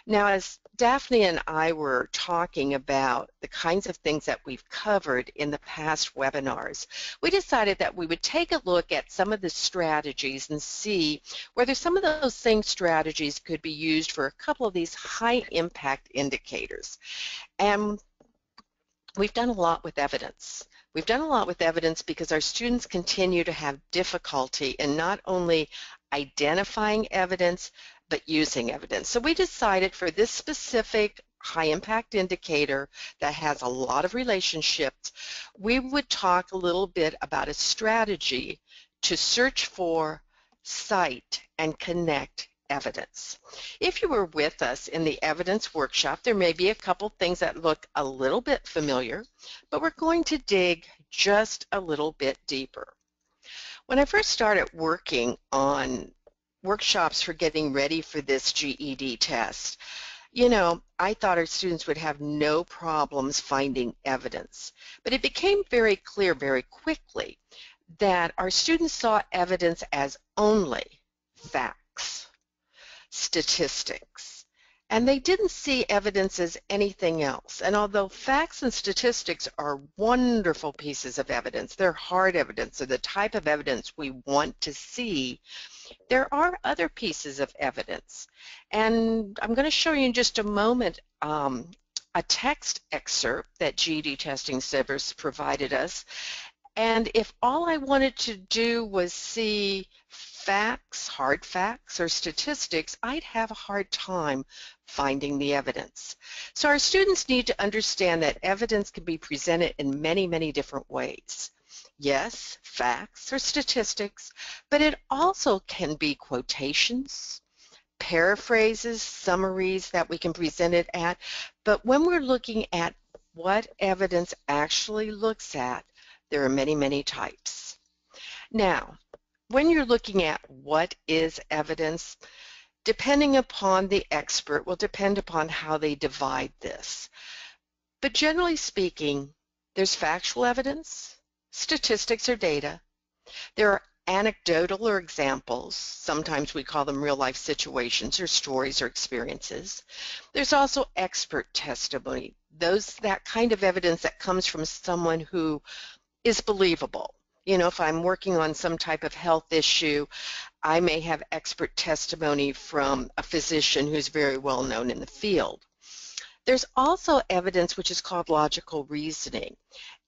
Now, as Daphne and I were talking about the kinds of things that we've covered in the past webinars, we decided that we would take a look at some of the strategies and see whether some of those same strategies could be used for a couple of these high impact indicators. And we've done a lot with evidence. We've done a lot with evidence because our students continue to have difficulty in not only identifying evidence, but using evidence. So we decided for this specific high impact indicator that has a lot of relationships, we would talk a little bit about a strategy to search for, cite, and connect evidence. If you were with us in the evidence workshop, there may be a couple things that look a little bit familiar, but we're going to dig just a little bit deeper. When I first started working on workshops for getting ready for this GED test, I thought our students would have no problems finding evidence. But it became very clear very quickly that our students saw evidence as only facts, statistics, and they didn't see evidence as anything else. And although facts and statistics are wonderful pieces of evidence, they're hard evidence, they're the type of evidence we want to see, there are other pieces of evidence. And I'm going to show you in just a moment a text excerpt that GED Testing Service provided us. And if all I wanted to do was see facts, hard facts, or statistics, I'd have a hard time finding the evidence. So our students need to understand that evidence can be presented in many, many different ways. Yes, facts or statistics, but it also can be quotations, paraphrases, summaries that we can present it at. But when we're looking at what evidence actually looks at, there are many, many types. Now, when you're looking at what is evidence, depending upon the expert will depend upon how they divide this. But generally speaking, there's factual evidence, statistics or data. There are anecdotal or examples. Sometimes we call them real-life situations or stories or experiences. There's also expert testimony, that kind of evidence that comes from someone who is believable. If I'm working on some type of health issue, I may have expert testimony from a physician who's very well known in the field. There's also evidence which is called logical reasoning,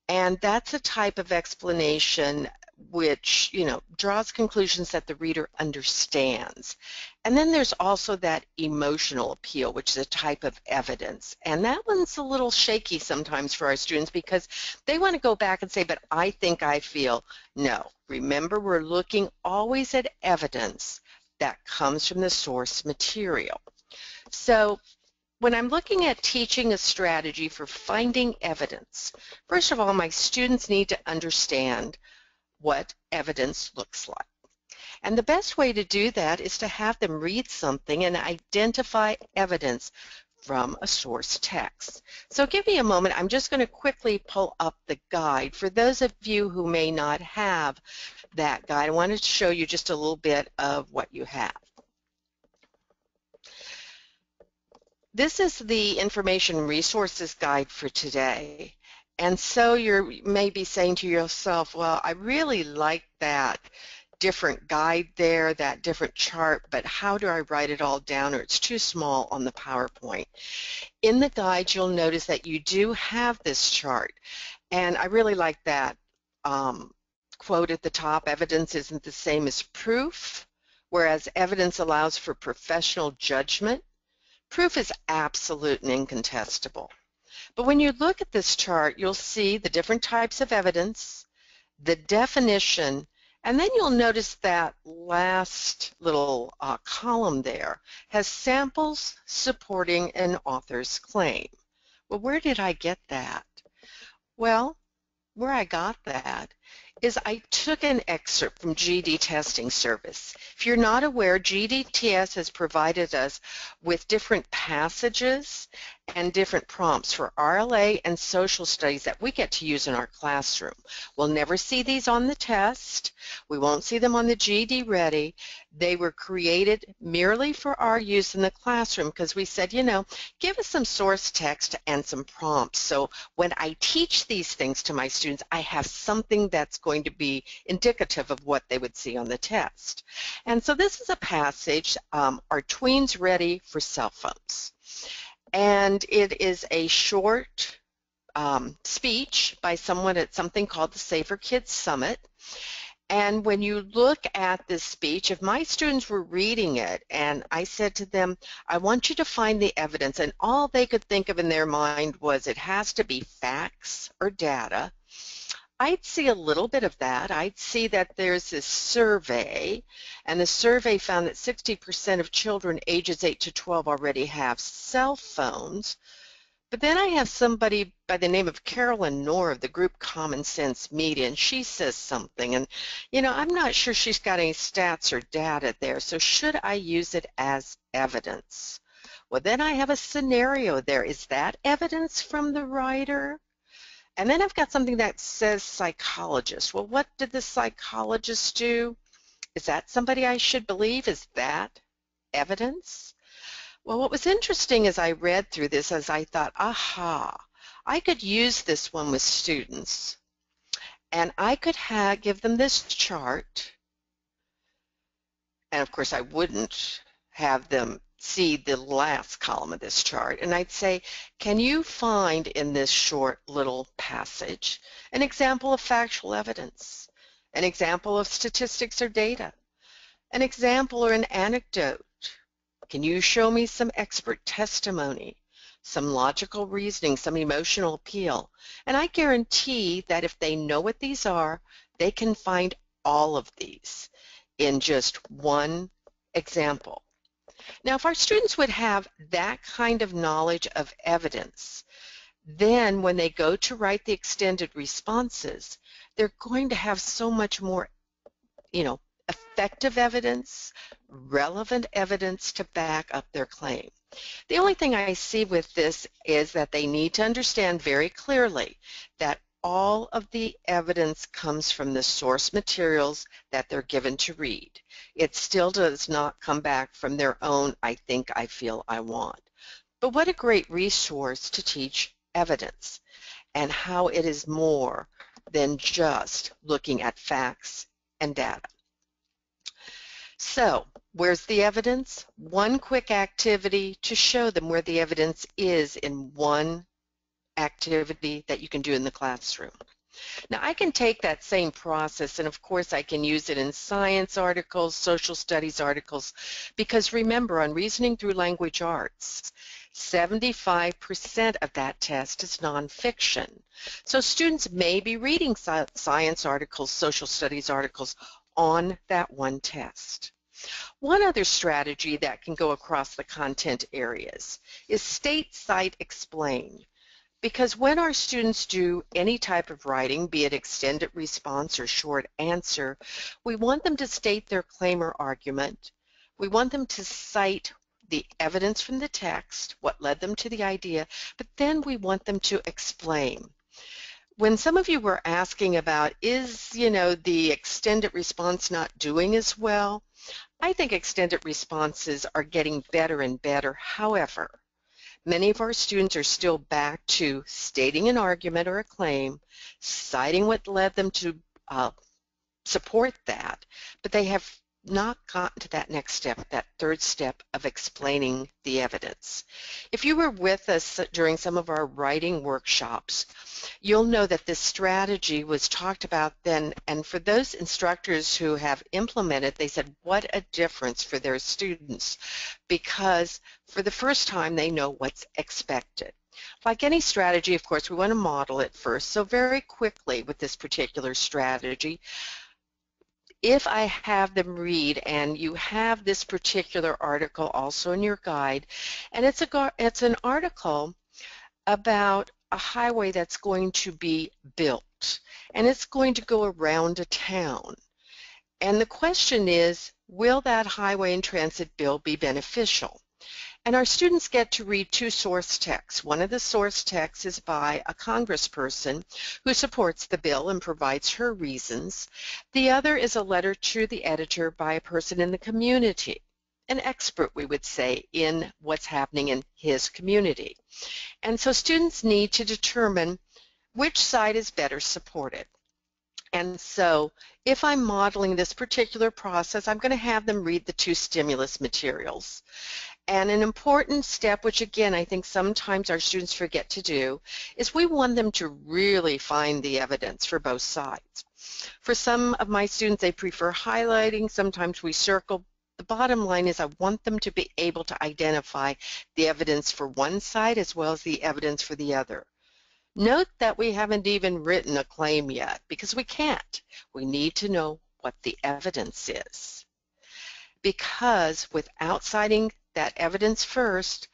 and that's a type of explanation which, draws conclusions that the reader understands. And then there's also that emotional appeal, which is a type of evidence. And that one's a little shaky sometimes for our students because they want to go back and say, but I think I feel. No. Remember, we're looking always at evidence that comes from the source material. So when I'm looking at teaching a strategy for finding evidence, first of all, my students need to understand what evidence looks like. And the best way to do that is to have them read something and identify evidence from a source text. So give me a moment. I'm just going to quickly pull up the guide. For those of you who may not have that guide, I wanted to show you just a little bit of what you have. This is the information resources guide for today. And so you may be saying to yourself, well, I really like that different guide there, that different chart, but how do I write it all down, or it's too small on the PowerPoint? In the guide, you'll notice that you do have this chart. And I really like that quote at the top, evidence isn't the same as proof, whereas evidence allows for professional judgment. Proof is absolute and incontestable. But when you look at this chart, you'll see the different types of evidence, the definition, and then you'll notice that last little column there has samples supporting an author's claim. Well, where did I get that? Well, where I got that is I took an excerpt from GED Testing Service. If you're not aware, GEDTS has provided us with different passages and different prompts for RLA and social studies that we get to use in our classroom. We'll never see these on the test. We won't see them on the GED Ready. They were created merely for our use in the classroom because we said, give us some source text and some prompts. So when I teach these things to my students, I have something that's going to be indicative of what they would see on the test. And so this is a passage, Are Tweens Ready for Cell Phones? And it is a short speech by someone at something called the Safer Kids Summit. And when you look at this speech, if my students were reading it and I said to them, I want you to find the evidence, and all they could think of in their mind was it has to be facts or data, I'd see a little bit of that. I'd see that there's this survey, and the survey found that 60% of children ages 8 to 12 already have cell phones. But then I have somebody by the name of Carolyn Knorr of the group Common Sense Media, and she says something, and I'm not sure she's got any stats or data there, so should I use it as evidence? Well, then I have a scenario there. Is that evidence from the writer? And then I've got something that says psychologist. Well, what did the psychologist do? Is that somebody I should believe? Is that evidence? Well, what was interesting as I read through this is I thought, aha, I could use this one with students, and I could give them this chart, and of course I wouldn't have them see the last column of this chart, and I'd say, can you find in this short little passage an example of factual evidence, an example of statistics or data, an example or an anecdote? Can you show me some expert testimony, some logical reasoning, some emotional appeal? And I guarantee that if they know what these are, they can find all of these in just one example. Now, if our students would have that kind of knowledge of evidence, then when they go to write the extended responses, they're going to have so much more, effective evidence, relevant evidence to back up their claim. The only thing I see with this is that they need to understand very clearly that all of the evidence comes from the source materials that they're given to read. It still does not come back from their own I think, I feel, I want. But what a great resource to teach evidence and how it is more than just looking at facts and data. So, where's the evidence? One quick activity to show them where the evidence is in one activity that you can do in the classroom. Now, I can take that same process, and of course I can use it in science articles, social studies articles, because remember, on Reasoning Through Language Arts, 75% of that test is nonfiction. So students may be reading science articles, social studies articles on that one test. One other strategy that can go across the content areas is state, cite, explain. Because when our students do any type of writing, be it extended response or short answer, we want them to state their claim or argument. We want them to cite the evidence from the text, what led them to the idea, but then we want them to explain. When some of you were asking about, is, the extended response not doing as well? I think extended responses are getting better and better. However, many of our students are still back to stating an argument or a claim, citing what led them to support that, but they have not gotten to that next step, that third step of explaining the evidence. If you were with us during some of our writing workshops, you'll know that this strategy was talked about then, and for those instructors who have implemented, they said, what a difference for their students, because for the first time they know what's expected. Like any strategy, of course, we want to model it first, so very quickly with this particular strategy, if I have them read, and you have this particular article also in your guide, and it's an article about a highway that's going to be built, and it's going to go around a town. And the question is, will that highway and transit bill be beneficial? And our students get to read two source texts. One of the source texts is by a congressperson who supports the bill and provides her reasons. The other is a letter to the editor by a person in the community, an expert, we would say, in what's happening in his community. And so students need to determine which side is better supported. And so if I'm modeling this particular process, I'm going to have them read the two stimulus materials. And an important step, which again I think sometimes our students forget to do, is we want them to really find the evidence for both sides. For some of my students, they prefer highlighting. Sometimes we circle. The bottom line is I want them to be able to identify the evidence for one side as well as the evidence for the other. Note that we haven't even written a claim yet because we can't. We need to know what the evidence is. Because without citing that evidence first,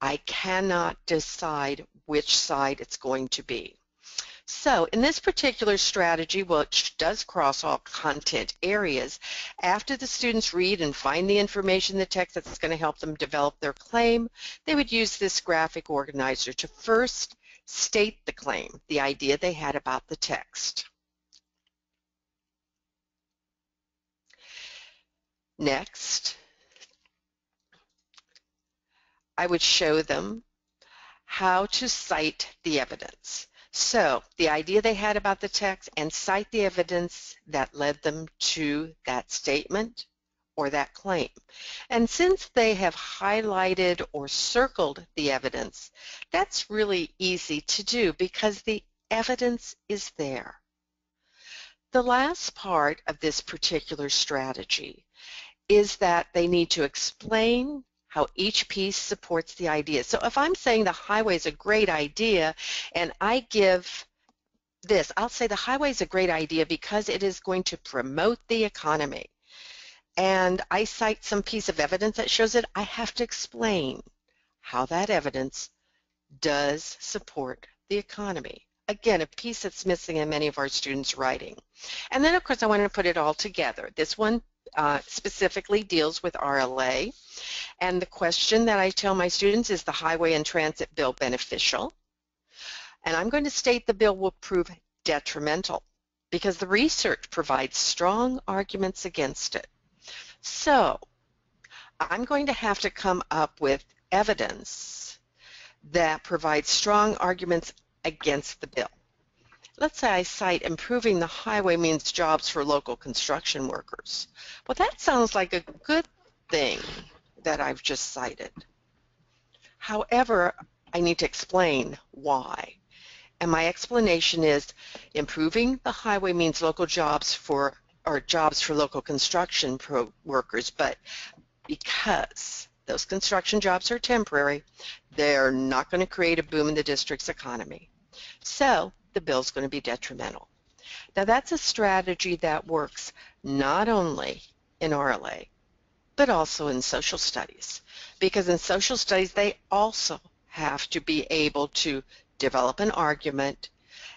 I cannot decide which side it's going to be. So in this particular strategy, which does cross all content areas, after the students read and find the information in the text that's going to help them develop their claim, they would use this graphic organizer to first state the claim, the idea they had about the text. Next, I would show them how to cite the evidence. So the idea they had about the text and cite the evidence that led them to that statement or that claim. And since they have highlighted or circled the evidence, that's really easy to do because the evidence is there. The last part of this particular strategy is that they need to explain how each piece supports the idea. So if I'm saying the highway is a great idea and I give this, I'll say the highway is a great idea because it is going to promote the economy. And I cite some piece of evidence that shows it, I have to explain how that evidence does support the economy. Again, a piece that's missing in many of our students' writing. And then, of course, I want to put it all together. This one specifically deals with RLA. And the question that I tell my students is the Highway and Transit Bill beneficial? And I'm going to state the bill will prove detrimental because the research provides strong arguments against it. So I'm going to have to come up with evidence that provides strong arguments against the bill. Let's say I cite improving the highway means jobs for local construction workers. Well, that sounds like a good thing that I've just cited. However, I need to explain why. And my explanation is improving the highway means local jobs for local construction workers, but because those construction jobs are temporary, they're not going to create a boom in the district's economy. So the bill's going to be detrimental. Now that's a strategy that works not only in RLA, but also in social studies. Because in social studies, they also have to be able to develop an argument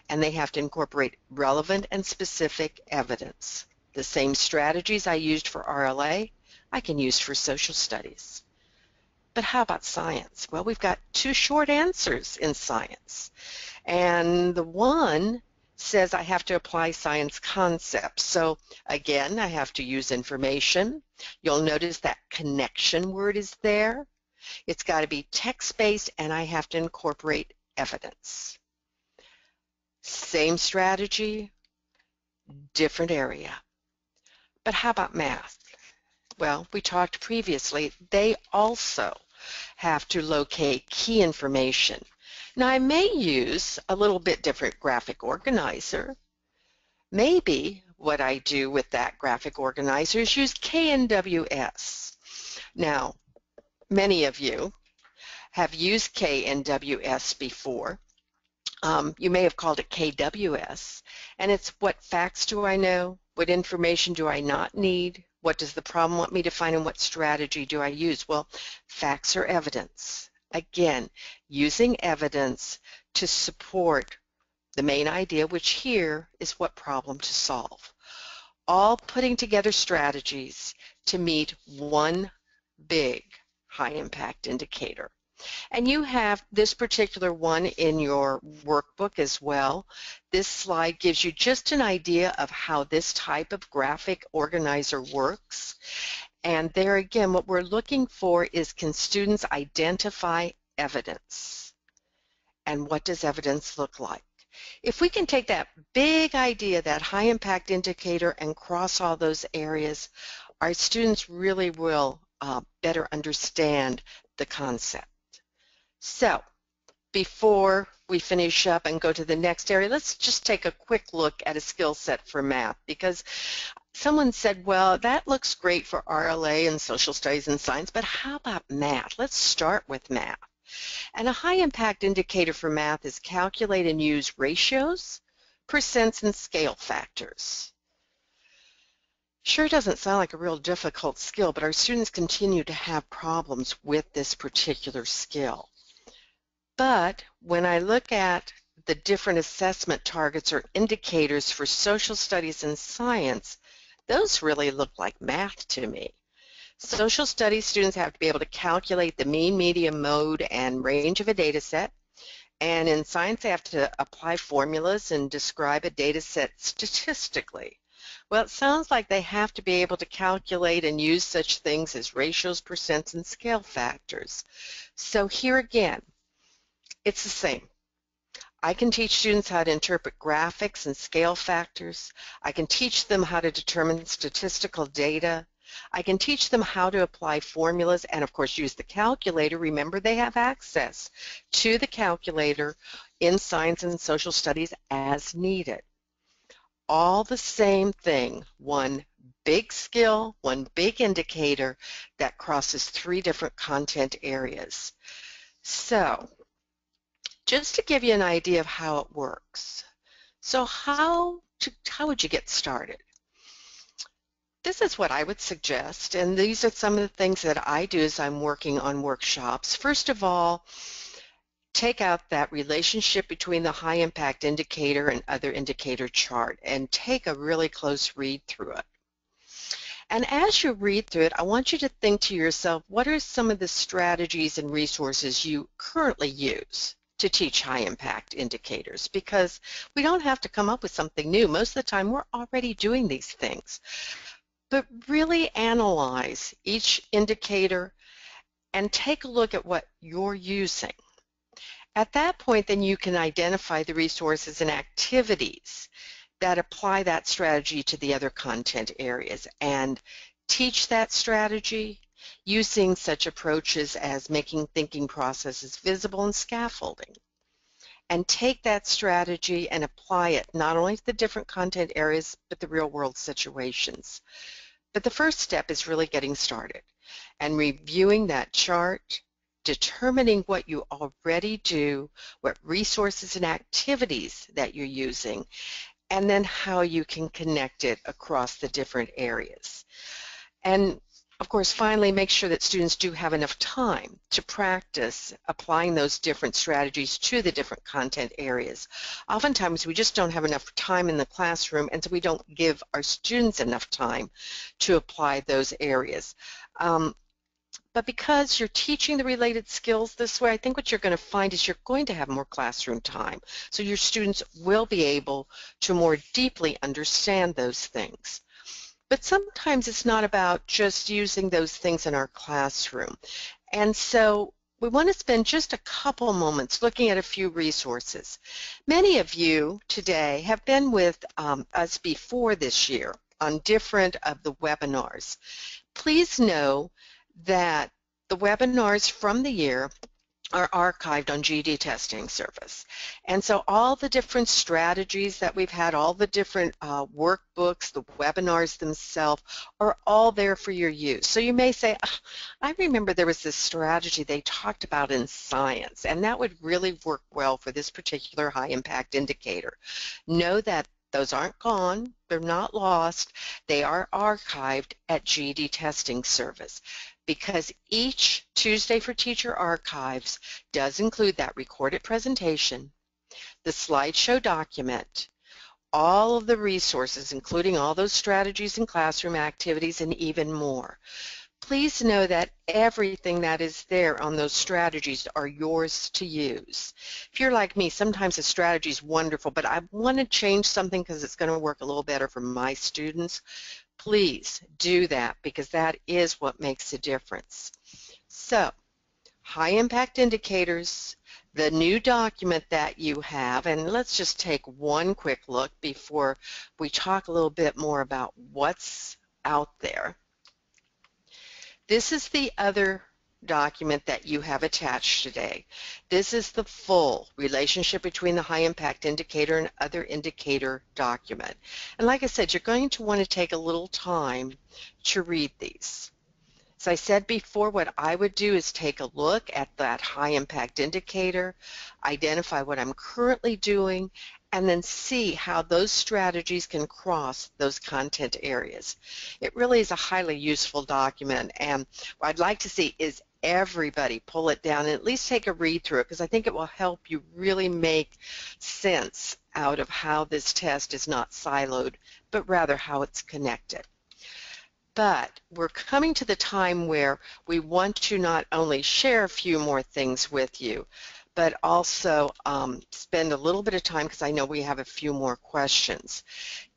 and they have to incorporate relevant and specific evidence. The same strategies I used for RLA, I can use for social studies. But how about science? Well, we've got two short answers in science. And the one says I have to apply science concepts. So again, I have to use information. You'll notice that connection word is there. It's got to be text-based and I have to incorporate evidence. Same strategy, different area. But how about math? Well, we talked previously, they also have to locate key information. Now, I may use a little bit different graphic organizer. Maybe what I do with that graphic organizer is use KNWS. Now, many of you have used KNWS before. You may have called it KWS, and it's what facts do I know, what information do I not need, what does the problem want me to find, and what strategy do I use? Well, facts are evidence. Again, using evidence to support the main idea, which here is what problem to solve. All putting together strategies to meet one big high impact indicator. And you have this particular one in your workbook as well. This slide gives you just an idea of how this type of graphic organizer works. And there again, what we're looking for is, can students identify evidence? And what does evidence look like? If we can take that big idea, that high impact indicator, and cross all those areas, our students really will better understand the concept. So before we finish up and go to the next area, let's just take a quick look at a skill set for math, because someone said, well, that looks great for RLA and social studies and science, but how about math? Let's start with math. And a high impact indicator for math is calculate and use ratios, percents, and scale factors. Sure doesn't sound like a real difficult skill, but our students continue to have problems with this particular skill. But when I look at the different assessment targets or indicators for social studies and science, those really look like math to me. Social studies students have to be able to calculate the mean, median, mode, and range of a data set. And in science, they have to apply formulas and describe a data set statistically. Well, it sounds like they have to be able to calculate and use such things as ratios, percents, and scale factors. So here again, it's the same. I can teach students how to interpret graphics and scale factors. I can teach them how to determine statistical data. I can teach them how to apply formulas and, of course, use the calculator. Remember, they have access to the calculator in science and social studies as needed. All the same thing, one big skill, one big indicator that crosses 3 different content areas. So, just to give you an idea of how it works. So how would you get started? This is what I would suggest, and these are some of the things that I do as I'm working on workshops. First of all, take out that relationship between the high impact indicator and other indicator chart and take a really close read through it. And as you read through it, I want you to think to yourself, what are some of the strategies and resources you currently use to teach high impact indicators? Because we don't have to come up with something new. Most of the time we're already doing these things. But really analyze each indicator and take a look at what you're using. At that point, then you can identify the resources and activities that apply that strategy to the other content areas and teach that strategy using such approaches as making thinking processes visible and scaffolding. And take that strategy and apply it not only to the different content areas but the real world situations. But the first step is really getting started and reviewing that chart, determining what you already do, what resources and activities that you're using, and then how you can connect it across the different areas. And of course, finally, make sure that students do have enough time to practice applying those different strategies to the different content areas. Oftentimes, we just don't have enough time in the classroom, and so we don't give our students enough time to apply those areas. But because you're teaching the related skills this way, I think what you're going to find is you're going to have more classroom time. So your students will be able to more deeply understand those things. But sometimes it's not about just using those things in our classroom. And so we want to spend just a couple moments looking at a few resources. Many of you today have been with us before this year on different of the webinars. Please know that the webinars from the year are archived on GED Testing Service. And so all the different strategies that we've had, all the different workbooks, the webinars themselves are all there for your use. So you may say, oh, I remember there was this strategy they talked about in science, and that would really work well for this particular high impact indicator. Know that those aren't gone, they're not lost, they are archived at GED Testing Service, because each Tuesday for Teacher archives does include that recorded presentation, the slideshow document, all of the resources, including all those strategies and classroom activities, and even more. please know that everything that is there on those strategies are yours to use. If you're like me, sometimes a strategy is wonderful, but I want to change something because it's going to work a little better for my students. Please do that because that is what makes a difference. So, high impact indicators, the new document that you have, and let's just take one quick look before we talk a little bit more about what's out there. This is the other document that you have attached today. This is the full relationship between the high impact indicator and other indicator document. And like I said, you're going to want to take a little time to read these. As I said before, what I would do is take a look at that high impact indicator, identify what I'm currently doing, and then see how those strategies can cross those content areas. It really is a highly useful document, and what I'd like to see is everybody pull it down and at least take a read through it, because I think it will help you really make sense out of how this test is not siloed, but rather how it's connected. But we're coming to the time where we want to not only share a few more things with you, but also spend a little bit of time, because I know we have a few more questions.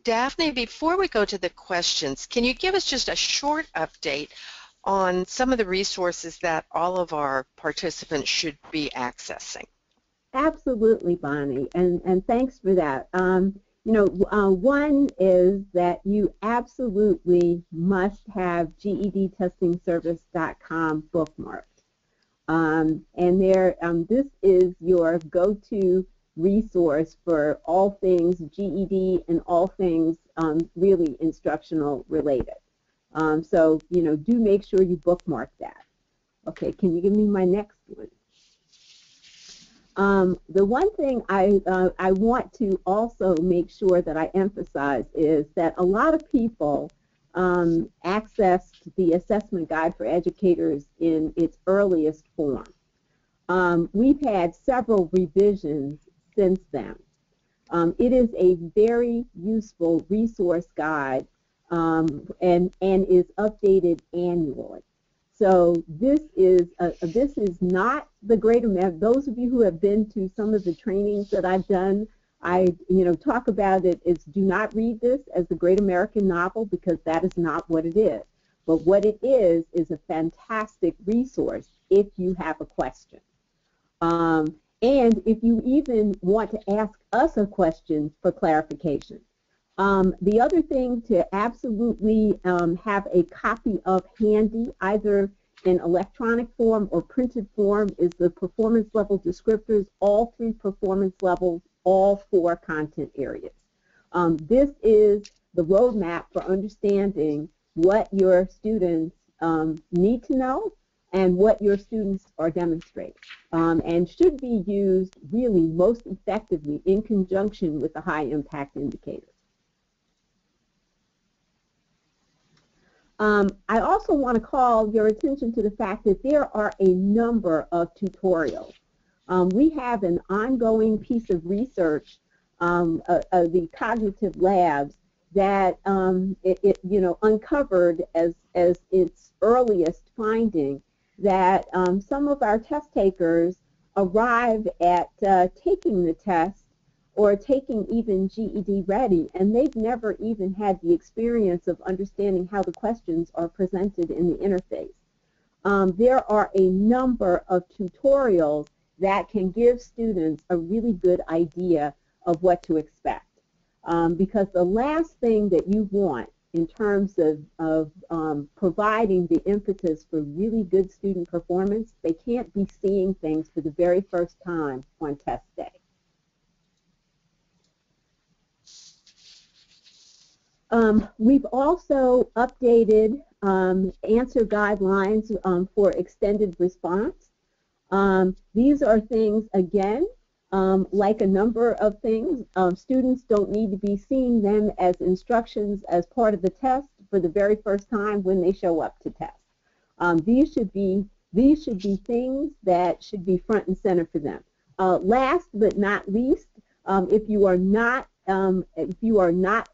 Daphne, before we go to the questions, can you give us just a short update on some of the resources that all of our participants should be accessing? Absolutely, Bonnie, and thanks for that. One is that you absolutely must have GEDtestingservice.com bookmarked. And this is your go-to resource for all things GED and all things really instructional related. So, do make sure you bookmark that. Okay, can you give me my next one? The one thing I want to also make sure that I emphasize is that a lot of people accessed the assessment guide for educators in its earliest form. We've had several revisions since then. It is a very useful resource guide and is updated annually. So this is not the Great American. Those of you who have been to some of the trainings that I've done, I talk about it as do not read this as the Great American Novel, because that is not what it is. But what it is a fantastic resource if you have a question. And if you even want to ask us a question for clarification. The other thing to absolutely have a copy of handy, either in electronic form or printed form, is the performance level descriptors, all 3 performance levels, all 4 content areas. This is the roadmap for understanding what your students need to know and what your students are demonstrating, and should be used really most effectively in conjunction with the high impact indicators. I also want to call your attention to the fact that there are a number of tutorials. We have an ongoing piece of research, the cognitive labs, that uncovered as its earliest finding that some of our test takers arrive at taking the test or taking even GED Ready, and they've never even had the experience of understanding how the questions are presented in the interface. There are a number of tutorials that can give students a really good idea of what to expect. Because the last thing that you want in terms of providing the impetus for really good student performance, they can't be seeing things for the very first time on test day. We've also updated answer guidelines for extended response. These are things, again, like a number of things, students don't need to be seeing them as instructions as part of the test for the very first time when they show up to test. These should be things that should be front and center for them. Last but not least, if you are not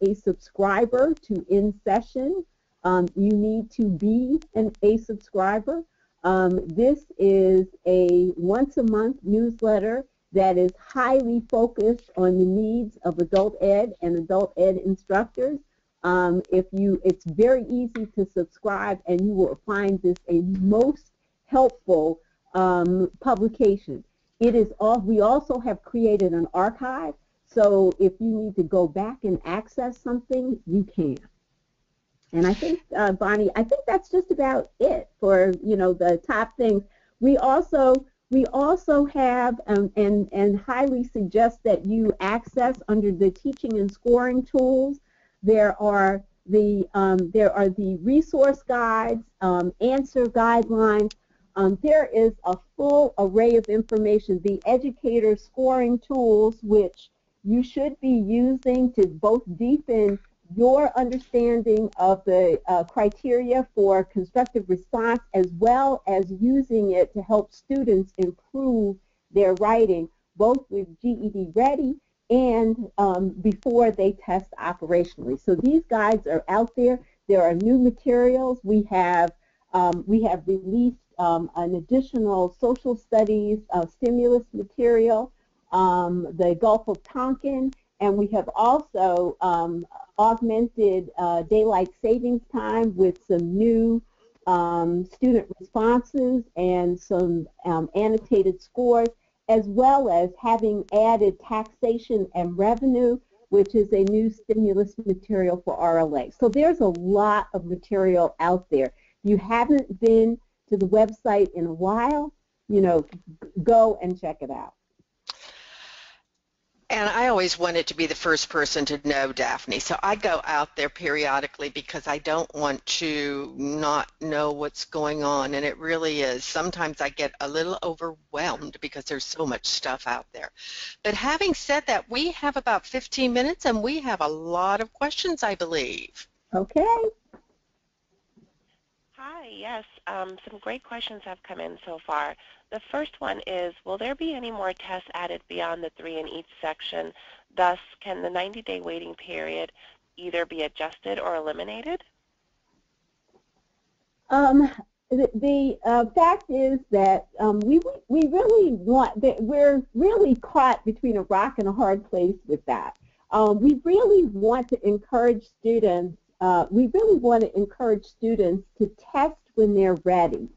a subscriber to In Session, you need to be a subscriber. This is a once-a-month newsletter that is highly focused on the needs of adult ed and adult ed instructors. It's very easy to subscribe, and you will find this a most helpful publication. We also have created an archive, so if you need to go back and access something, you can. And I think, Bonnie, I think that's just about it for, the top things. We also have and highly suggest that you access under the teaching and scoring tools. There are the resource guides, answer guidelines. There is a full array of information. The educator scoring tools, which you should be using to both deepen your understanding of the criteria for constructive response, as well as using it to help students improve their writing, both with GED Ready and before they test operationally. So these guides are out there. There are new materials. We have released an additional social studies stimulus material, the Gulf of Tonkin, and we have also augmented daylight savings time with some new student responses and some annotated scores, as well as having added taxation and revenue, which is a new stimulus material for RLA. So there's a lot of material out there. If you haven't been to the website in a while, go and check it out. And I always wanted to be the first person to know, Daphne, so I go out there periodically because I don't want to not know what's going on, and it really is. Sometimes I get a little overwhelmed because there's so much stuff out there. But having said that, we have about 15 minutes, and we have a lot of questions, I believe. Okay. Hi, yes, some great questions have come in so far. The first one is, will there be any more tests added beyond the 3 in each section? Thus, can the 90-day waiting period either be adjusted or eliminated? The fact is that we really we're really caught between a rock and a hard place with that. We really want to encourage students. To test when they're ready,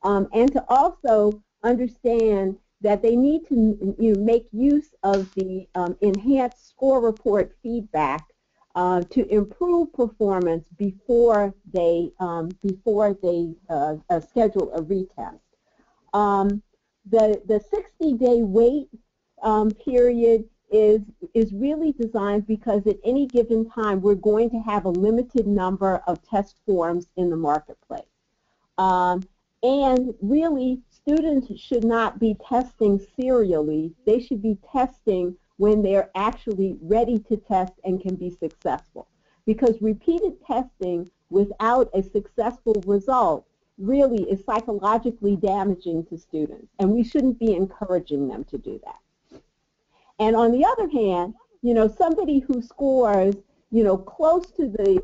and to also understand that they need to make use of the enhanced score report feedback to improve performance before they schedule a retest. The 60-day wait period is really designed because at any given time we're going to have a limited number of test forms in the marketplace. And really, students should not be testing serially. They should be testing when they're actually ready to test and can be successful. Because repeated testing without a successful result really is psychologically damaging to students, and we shouldn't be encouraging them to do that. And on the other hand, somebody who scores, close to the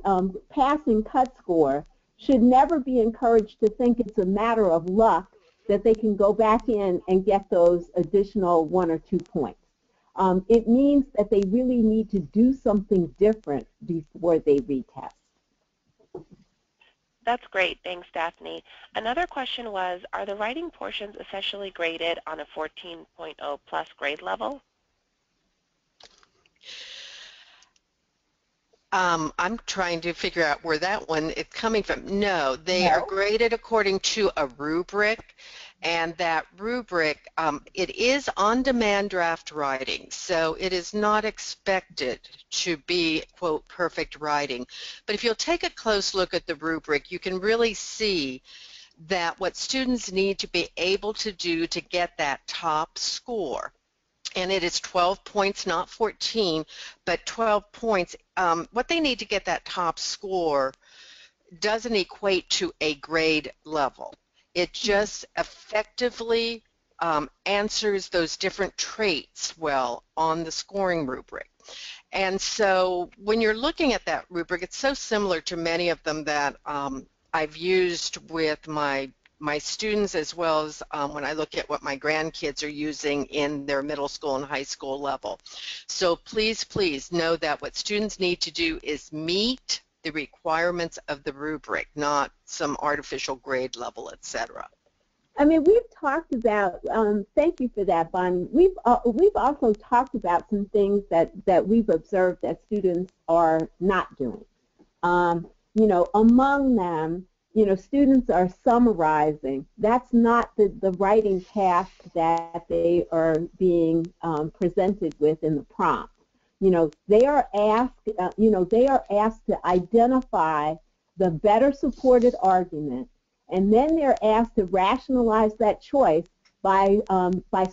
passing cut score should never be encouraged to think it's a matter of luck that they can go back in and get those additional 1 or 2 points. It means that they really need to do something different before they retest. That's great. Thanks, Daphne. Another question was, are the writing portions essentially graded on a 14.0 plus grade level? I'm trying to figure out where that one is coming from. No, they are graded according to a rubric, and that rubric, it is on-demand draft writing, so it is not expected to be, quote, perfect writing. But if you'll take a close look at the rubric, you can really see that what students need to be able to do to get that top score, and it is 12 points, not 14, but 12 points. What they need to get that top score doesn't equate to a grade level. It just effectively answers those different traits well on the scoring rubric. And so when you're looking at that rubric, it's so similar to many of them that I've used with my students, as well as when I look at what my grandkids are using in their middle school and high school level. So please, please know that what students need to do is meet the requirements of the rubric, not some artificial grade level, etc. I mean, we've talked about, thank you for that, Bonnie. We've also talked about some things that we've observed that students are not doing. You know, among them, you know, students are summarizing. That's not the writing task that they are being presented with in the prompt. You know, they are asked, they are asked to identify the better supported argument, and then they're asked to rationalize that choice by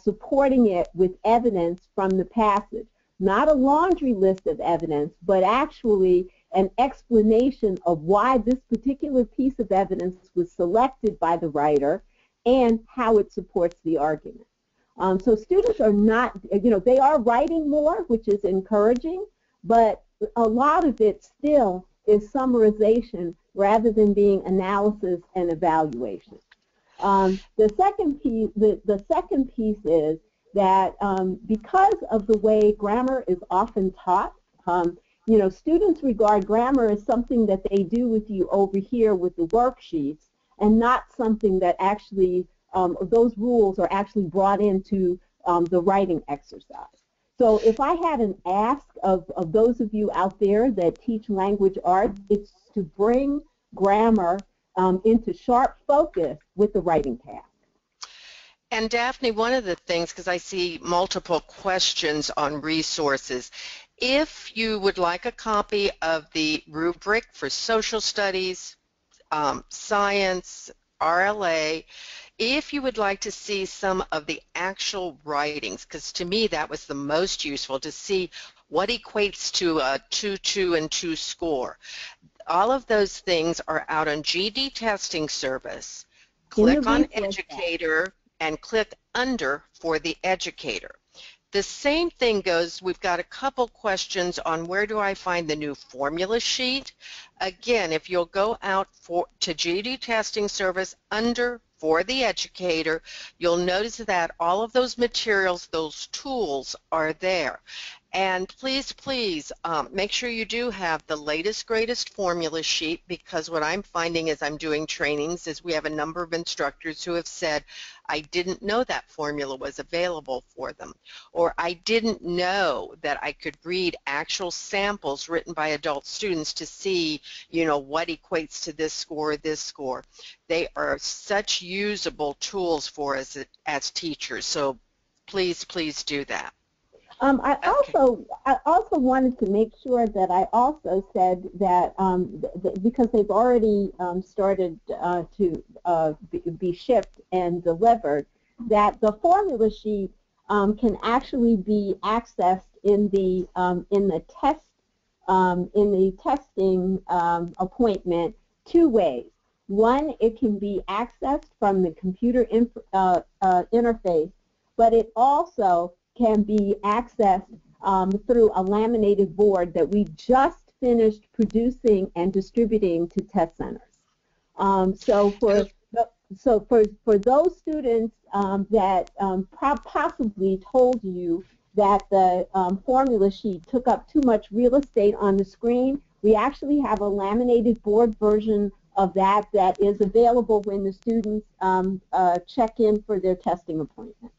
supporting it with evidence from the passage. Not a laundry list of evidence, but actually an explanation of why this particular piece of evidence was selected by the writer and how it supports the argument. So students are not, you know, they are writing more, which is encouraging, but a lot of it still is summarization rather than being analysis and evaluation. The second piece is that because of the way grammar is often taught, you know, students regard grammar as something that they do with you over here with the worksheets, and not something that actually those rules are actually brought into the writing exercise. So if I had an ask of those of you out there that teach language arts, it's to bring grammar into sharp focus with the writing task. And Daphne, one of the things, because I see multiple questions on resources, if you would like a copy of the rubric for social studies, science, RLA, if you would like to see some of the actual writings, because to me that was the most useful, to see what equates to a 2-2 and 2 score. All of those things are out on GED Testing Service. Click on Educator and click under for the educator. The same thing goes, we've got a couple questions on where do I find the new formula sheet. Again, if you'll go out to GED Testing Service under for the educator, you'll notice that all of those materials, those tools are there. And please, please make sure you do have the latest, greatest formula sheet, because what I'm finding as I'm doing trainings is we have a number of instructors who have said, I didn't know that formula was available for them, or I didn't know that I could read actual samples written by adult students to see, you know, what equates to this score or this score. They are such usable tools for us as teachers, so please, please do that. I also wanted to make sure that I also said that because they've already started to be shipped and delivered, that the formula sheet can actually be accessed in the testing appointment two ways. One, it can be accessed from the computer interface, but it also can be accessed through a laminated board that we just finished producing and distributing to test centers. So for those students that possibly told you that the formula sheet took up too much real estate on the screen, we actually have a laminated board version of that that is available when the students check in for their testing appointment.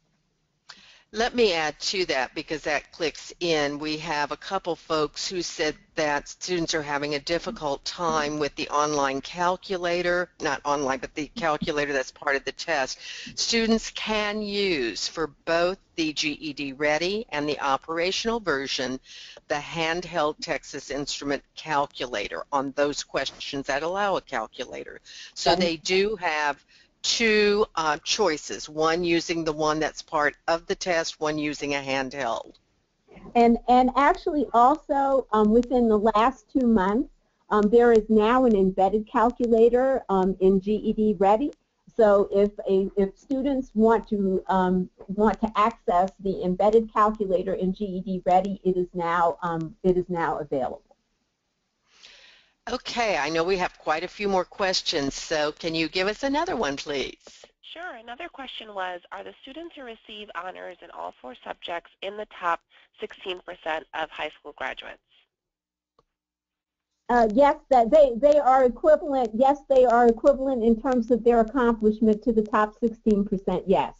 Let me add to that, because that clicks in. We have a couple folks who said that students are having a difficult time with the online calculator, not online, but the calculator that's part of the test. Students can use, for both the GED Ready and the operational version, the handheld Texas Instrument calculator on those questions that allow a calculator. So they do have two choices, one using the one that's part of the test, one using a handheld. And actually also within the last 2 months, there is now an embedded calculator in GED Ready. So if students want to access the embedded calculator in GED Ready, it is now available. Okay, I know we have quite a few more questions, so can you give us another one, please? Sure. Another question was, are the students who receive honors in all 4 subjects in the top 16% of high school graduates? Yes, that they are equivalent. Yes, they are equivalent in terms of their accomplishment to the top 16%. Yes.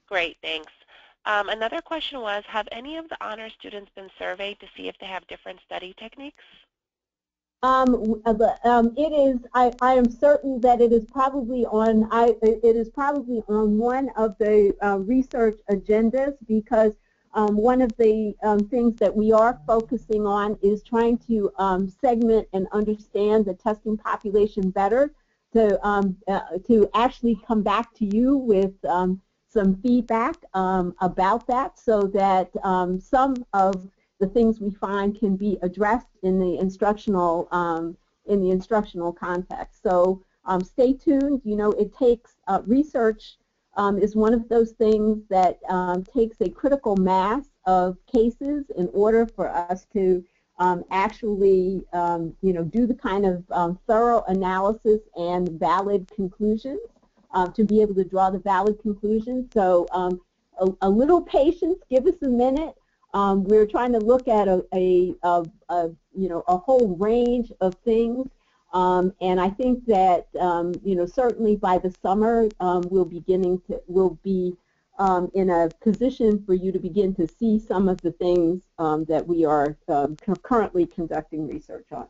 Great, thanks. Another question was, have any of the honor students been surveyed to see if they have different study techniques? It is. I am certain that it is probably on. It is probably on one of the research agendas, because one of the things that we are focusing on is trying to segment and understand the testing population better, to actually come back to you with some feedback about that, so that some of the things we find can be addressed in the instructional context. So stay tuned. You know, it takes research is one of those things that takes a critical mass of cases in order for us to actually do the kind of thorough analysis and valid conclusions, to be able to draw the valid conclusions. So a little patience. Give us a minute. We're trying to look at a whole range of things, and I think that certainly by the summer we'll be in a position for you to begin to see some of the things that we are currently conducting research on.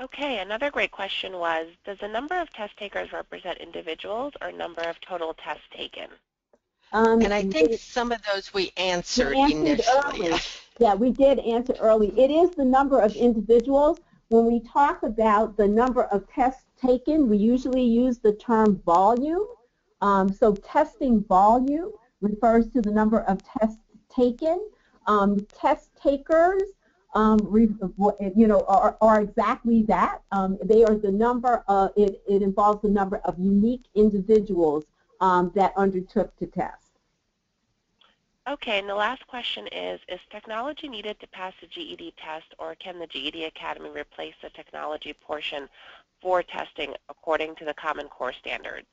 Okay, another great question was, does the number of test takers represent individuals or number of total tests taken? And I think some of those we answered initially. Early. Yeah, we did answer early. It is the number of individuals. When we talk about the number of tests taken, we usually use the term volume. So testing volume refers to the number of tests taken. Test takers, are exactly that. They are the number. It involves the number of unique individuals that undertook to test. Okay, and the last question is technology needed to pass the GED test, or can the GED Academy replace the technology portion for testing according to the Common Core standards?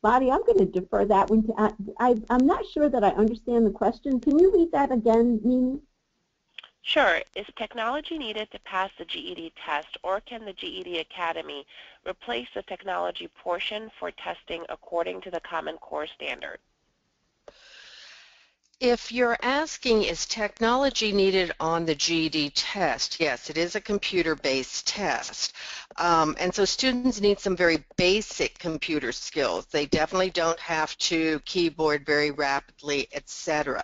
Lottie, I'm going to defer that one to, I'm not sure that I understand the question. Can you read that again, Mimi? Sure. Is technology needed to pass the GED test, or can the GED Academy replace the technology portion for testing according to the Common Core standard? If you're asking, is technology needed on the GED test, yes, it is a computer-based test. And so students need some very basic computer skills. They definitely don't have to keyboard very rapidly, etc.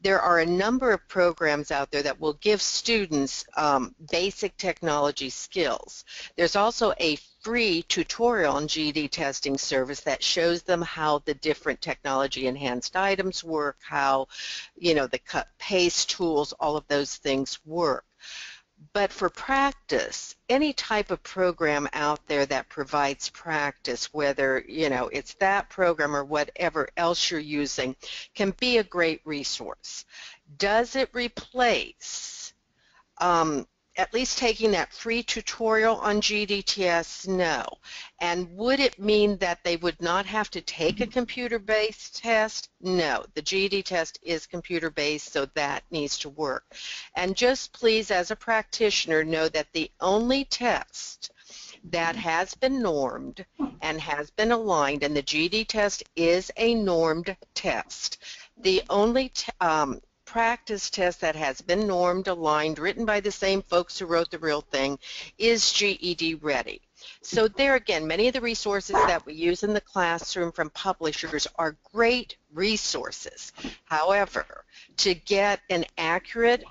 There are a number of programs out there that will give students basic technology skills. There's also a free tutorial on GED testing service that shows them how the different technology enhanced items work, how, the cut paste tools, all of those things work. But for practice, any type of program out there that provides practice, whether, it's that program or whatever else you're using, can be a great resource. Does it replace at least taking that free tutorial on GEDTS? No. And would it mean that they would not have to take a computer-based test? No. The GED test is computer-based, so that needs to work. And just please, as a practitioner, know that the only test that has been normed and has been aligned, and the GED test is a normed test. The only practice test that has been normed, aligned, written by the same folks who wrote the real thing, is GED Ready. So there again, many of the resources that we use in the classroom from publishers are great resources. However, to get an accurate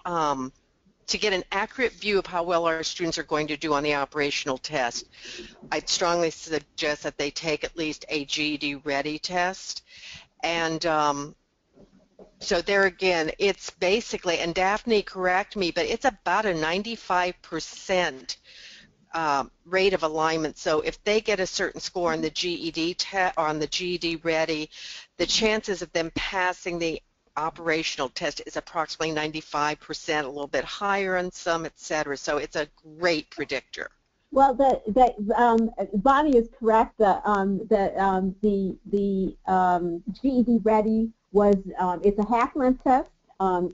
view of how well our students are going to do on the operational test, I'd strongly suggest that they take at least a GED Ready test. And So there again, it's basically, and Daphne, correct me, but it's about a 95% rate of alignment. So if they get a certain score on the GED on the GED Ready, the chances of them passing the operational test is approximately 95%, a little bit higher on some, etc. So it's a great predictor. Well, Bonnie is correct. The GED Ready was it's a half-length test.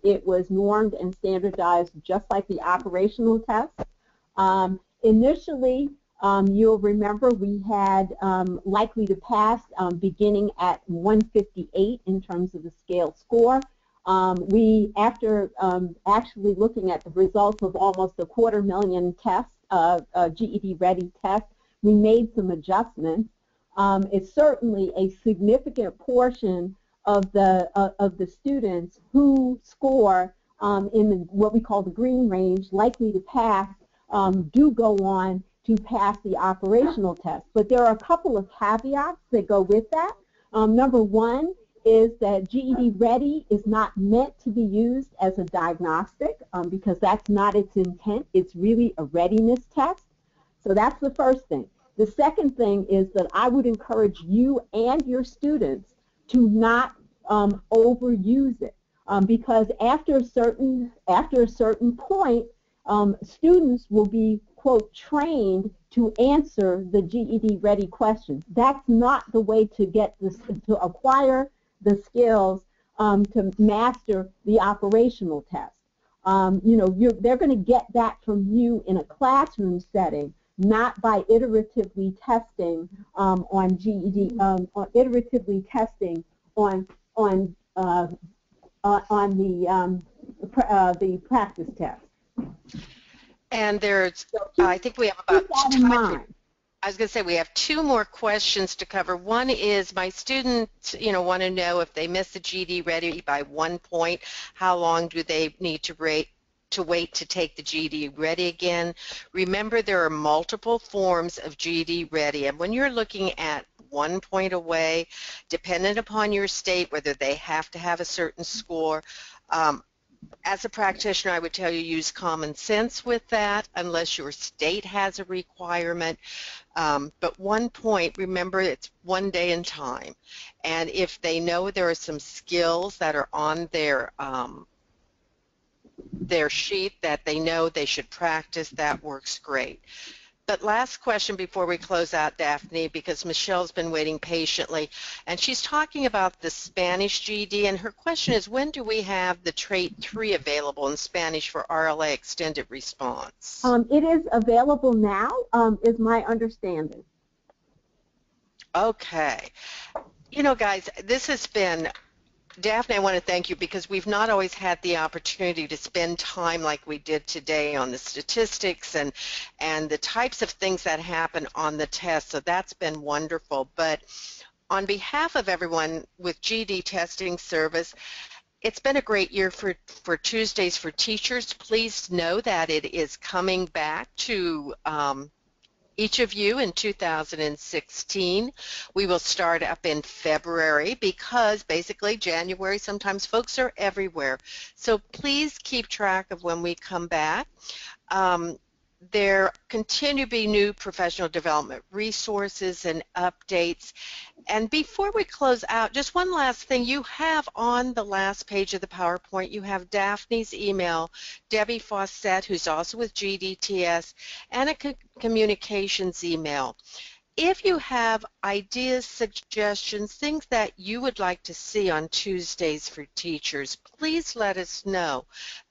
It was normed and standardized just like the operational test. Initially, you'll remember we had likely to pass beginning at 158 in terms of the scale score. After actually looking at the results of almost 250,000 tests, GED Ready test, we made some adjustments. It's certainly a significant portion of the students who score in what we call the green range, likely to pass, do go on to pass the operational test. But there are a couple of caveats that go with that. Number one is that GED Ready is not meant to be used as a diagnostic because that's not its intent. It's really a readiness test. So that's the first thing. The second thing is that I would encourage you and your students to not overuse it because after a certain point, students will be, quote, trained to answer the GED Ready questions. That's not the way to get this, to acquire the skills to master the operational test. They're going to get that from you in a classroom setting, not by iteratively testing on GED, iteratively testing on the practice test. And there's, So I think we have about keep that in mind. I was going to say we have two more questions to cover. One is my students, want to know if they miss the GED Ready by 1 point, how long do they need to wait to take the GED Ready again? Remember, there are multiple forms of GED Ready, and when you're looking at 1 point away, dependent upon your state, whether they have to have a certain score, as a practitioner, I would tell you use common sense with that unless your state has a requirement. But 1 point, remember, it's 1 day in time. And if they know there are some skills that are on their sheet that they know they should practice, that works great. But last question before we close out, Daphne, because Michelle's been waiting patiently, and she's talking about the Spanish GED, and her question is, when do we have the Trait 3 available in Spanish for RLA extended response? It is available now, is my understanding. Okay. Guys, this has been Daphne, I want to thank you because we've not always had the opportunity to spend time like we did today on the statistics and the types of things that happen on the test, so that's been wonderful. But on behalf of everyone with GED Testing Service, it's been a great year for Tuesdays for Teachers. Please know that it is coming back to each of you in 2016. We will start up in February because basically January, sometimes folks are everywhere. So please keep track of when we come back. There continue to be new professional development resources and updates. And before we close out, just one last thing. You have on the last page of the PowerPoint, you have Daphne's email, Debbie Fawcett, who's also with GDTS, and a communications email. If you have ideas, suggestions, things that you would like to see on Tuesdays for Teachers, please let us know.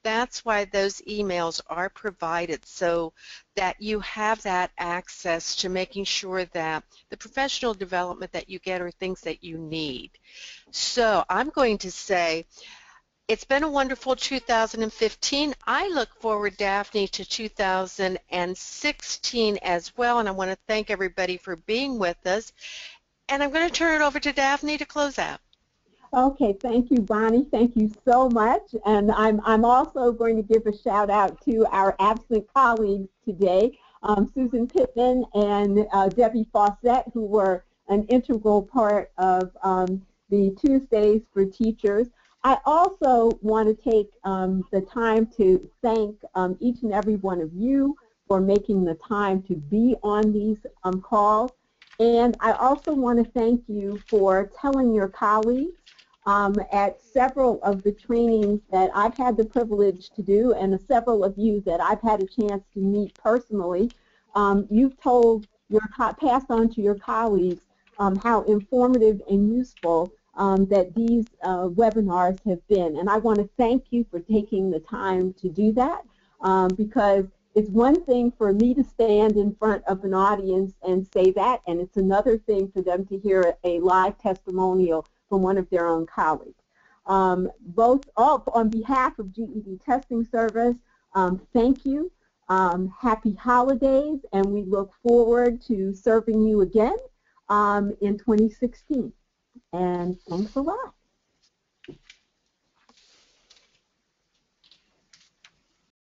That's why those emails are provided, so that you have that access to making sure that the professional development that you get are things that you need. So I'm going to say, it's been a wonderful 2015. I look forward, Daphne, to 2016 as well, and I want to thank everybody for being with us. And I'm going to turn it over to Daphne to close out. Okay, thank you, Bonnie. Thank you so much. And I'm also going to give a shout out to our absent colleagues today, Susan Pittman and Debbie Fawcett, who were an integral part of the Tuesdays for Teachers. I also want to take the time to thank each and every one of you for making the time to be on these calls. And I also want to thank you for telling your colleagues at several of the trainings that I've had the privilege to do, and several of you that I've had a chance to meet personally. You've told passed on to your colleagues how informative and useful that these webinars have been. And I want to thank you for taking the time to do that because it's one thing for me to stand in front of an audience and say that, and it's another thing for them to hear a live testimonial from one of their own colleagues. On behalf of GED Testing Service, thank you. Happy holidays, and we look forward to serving you again in 2016. And thanks a lot.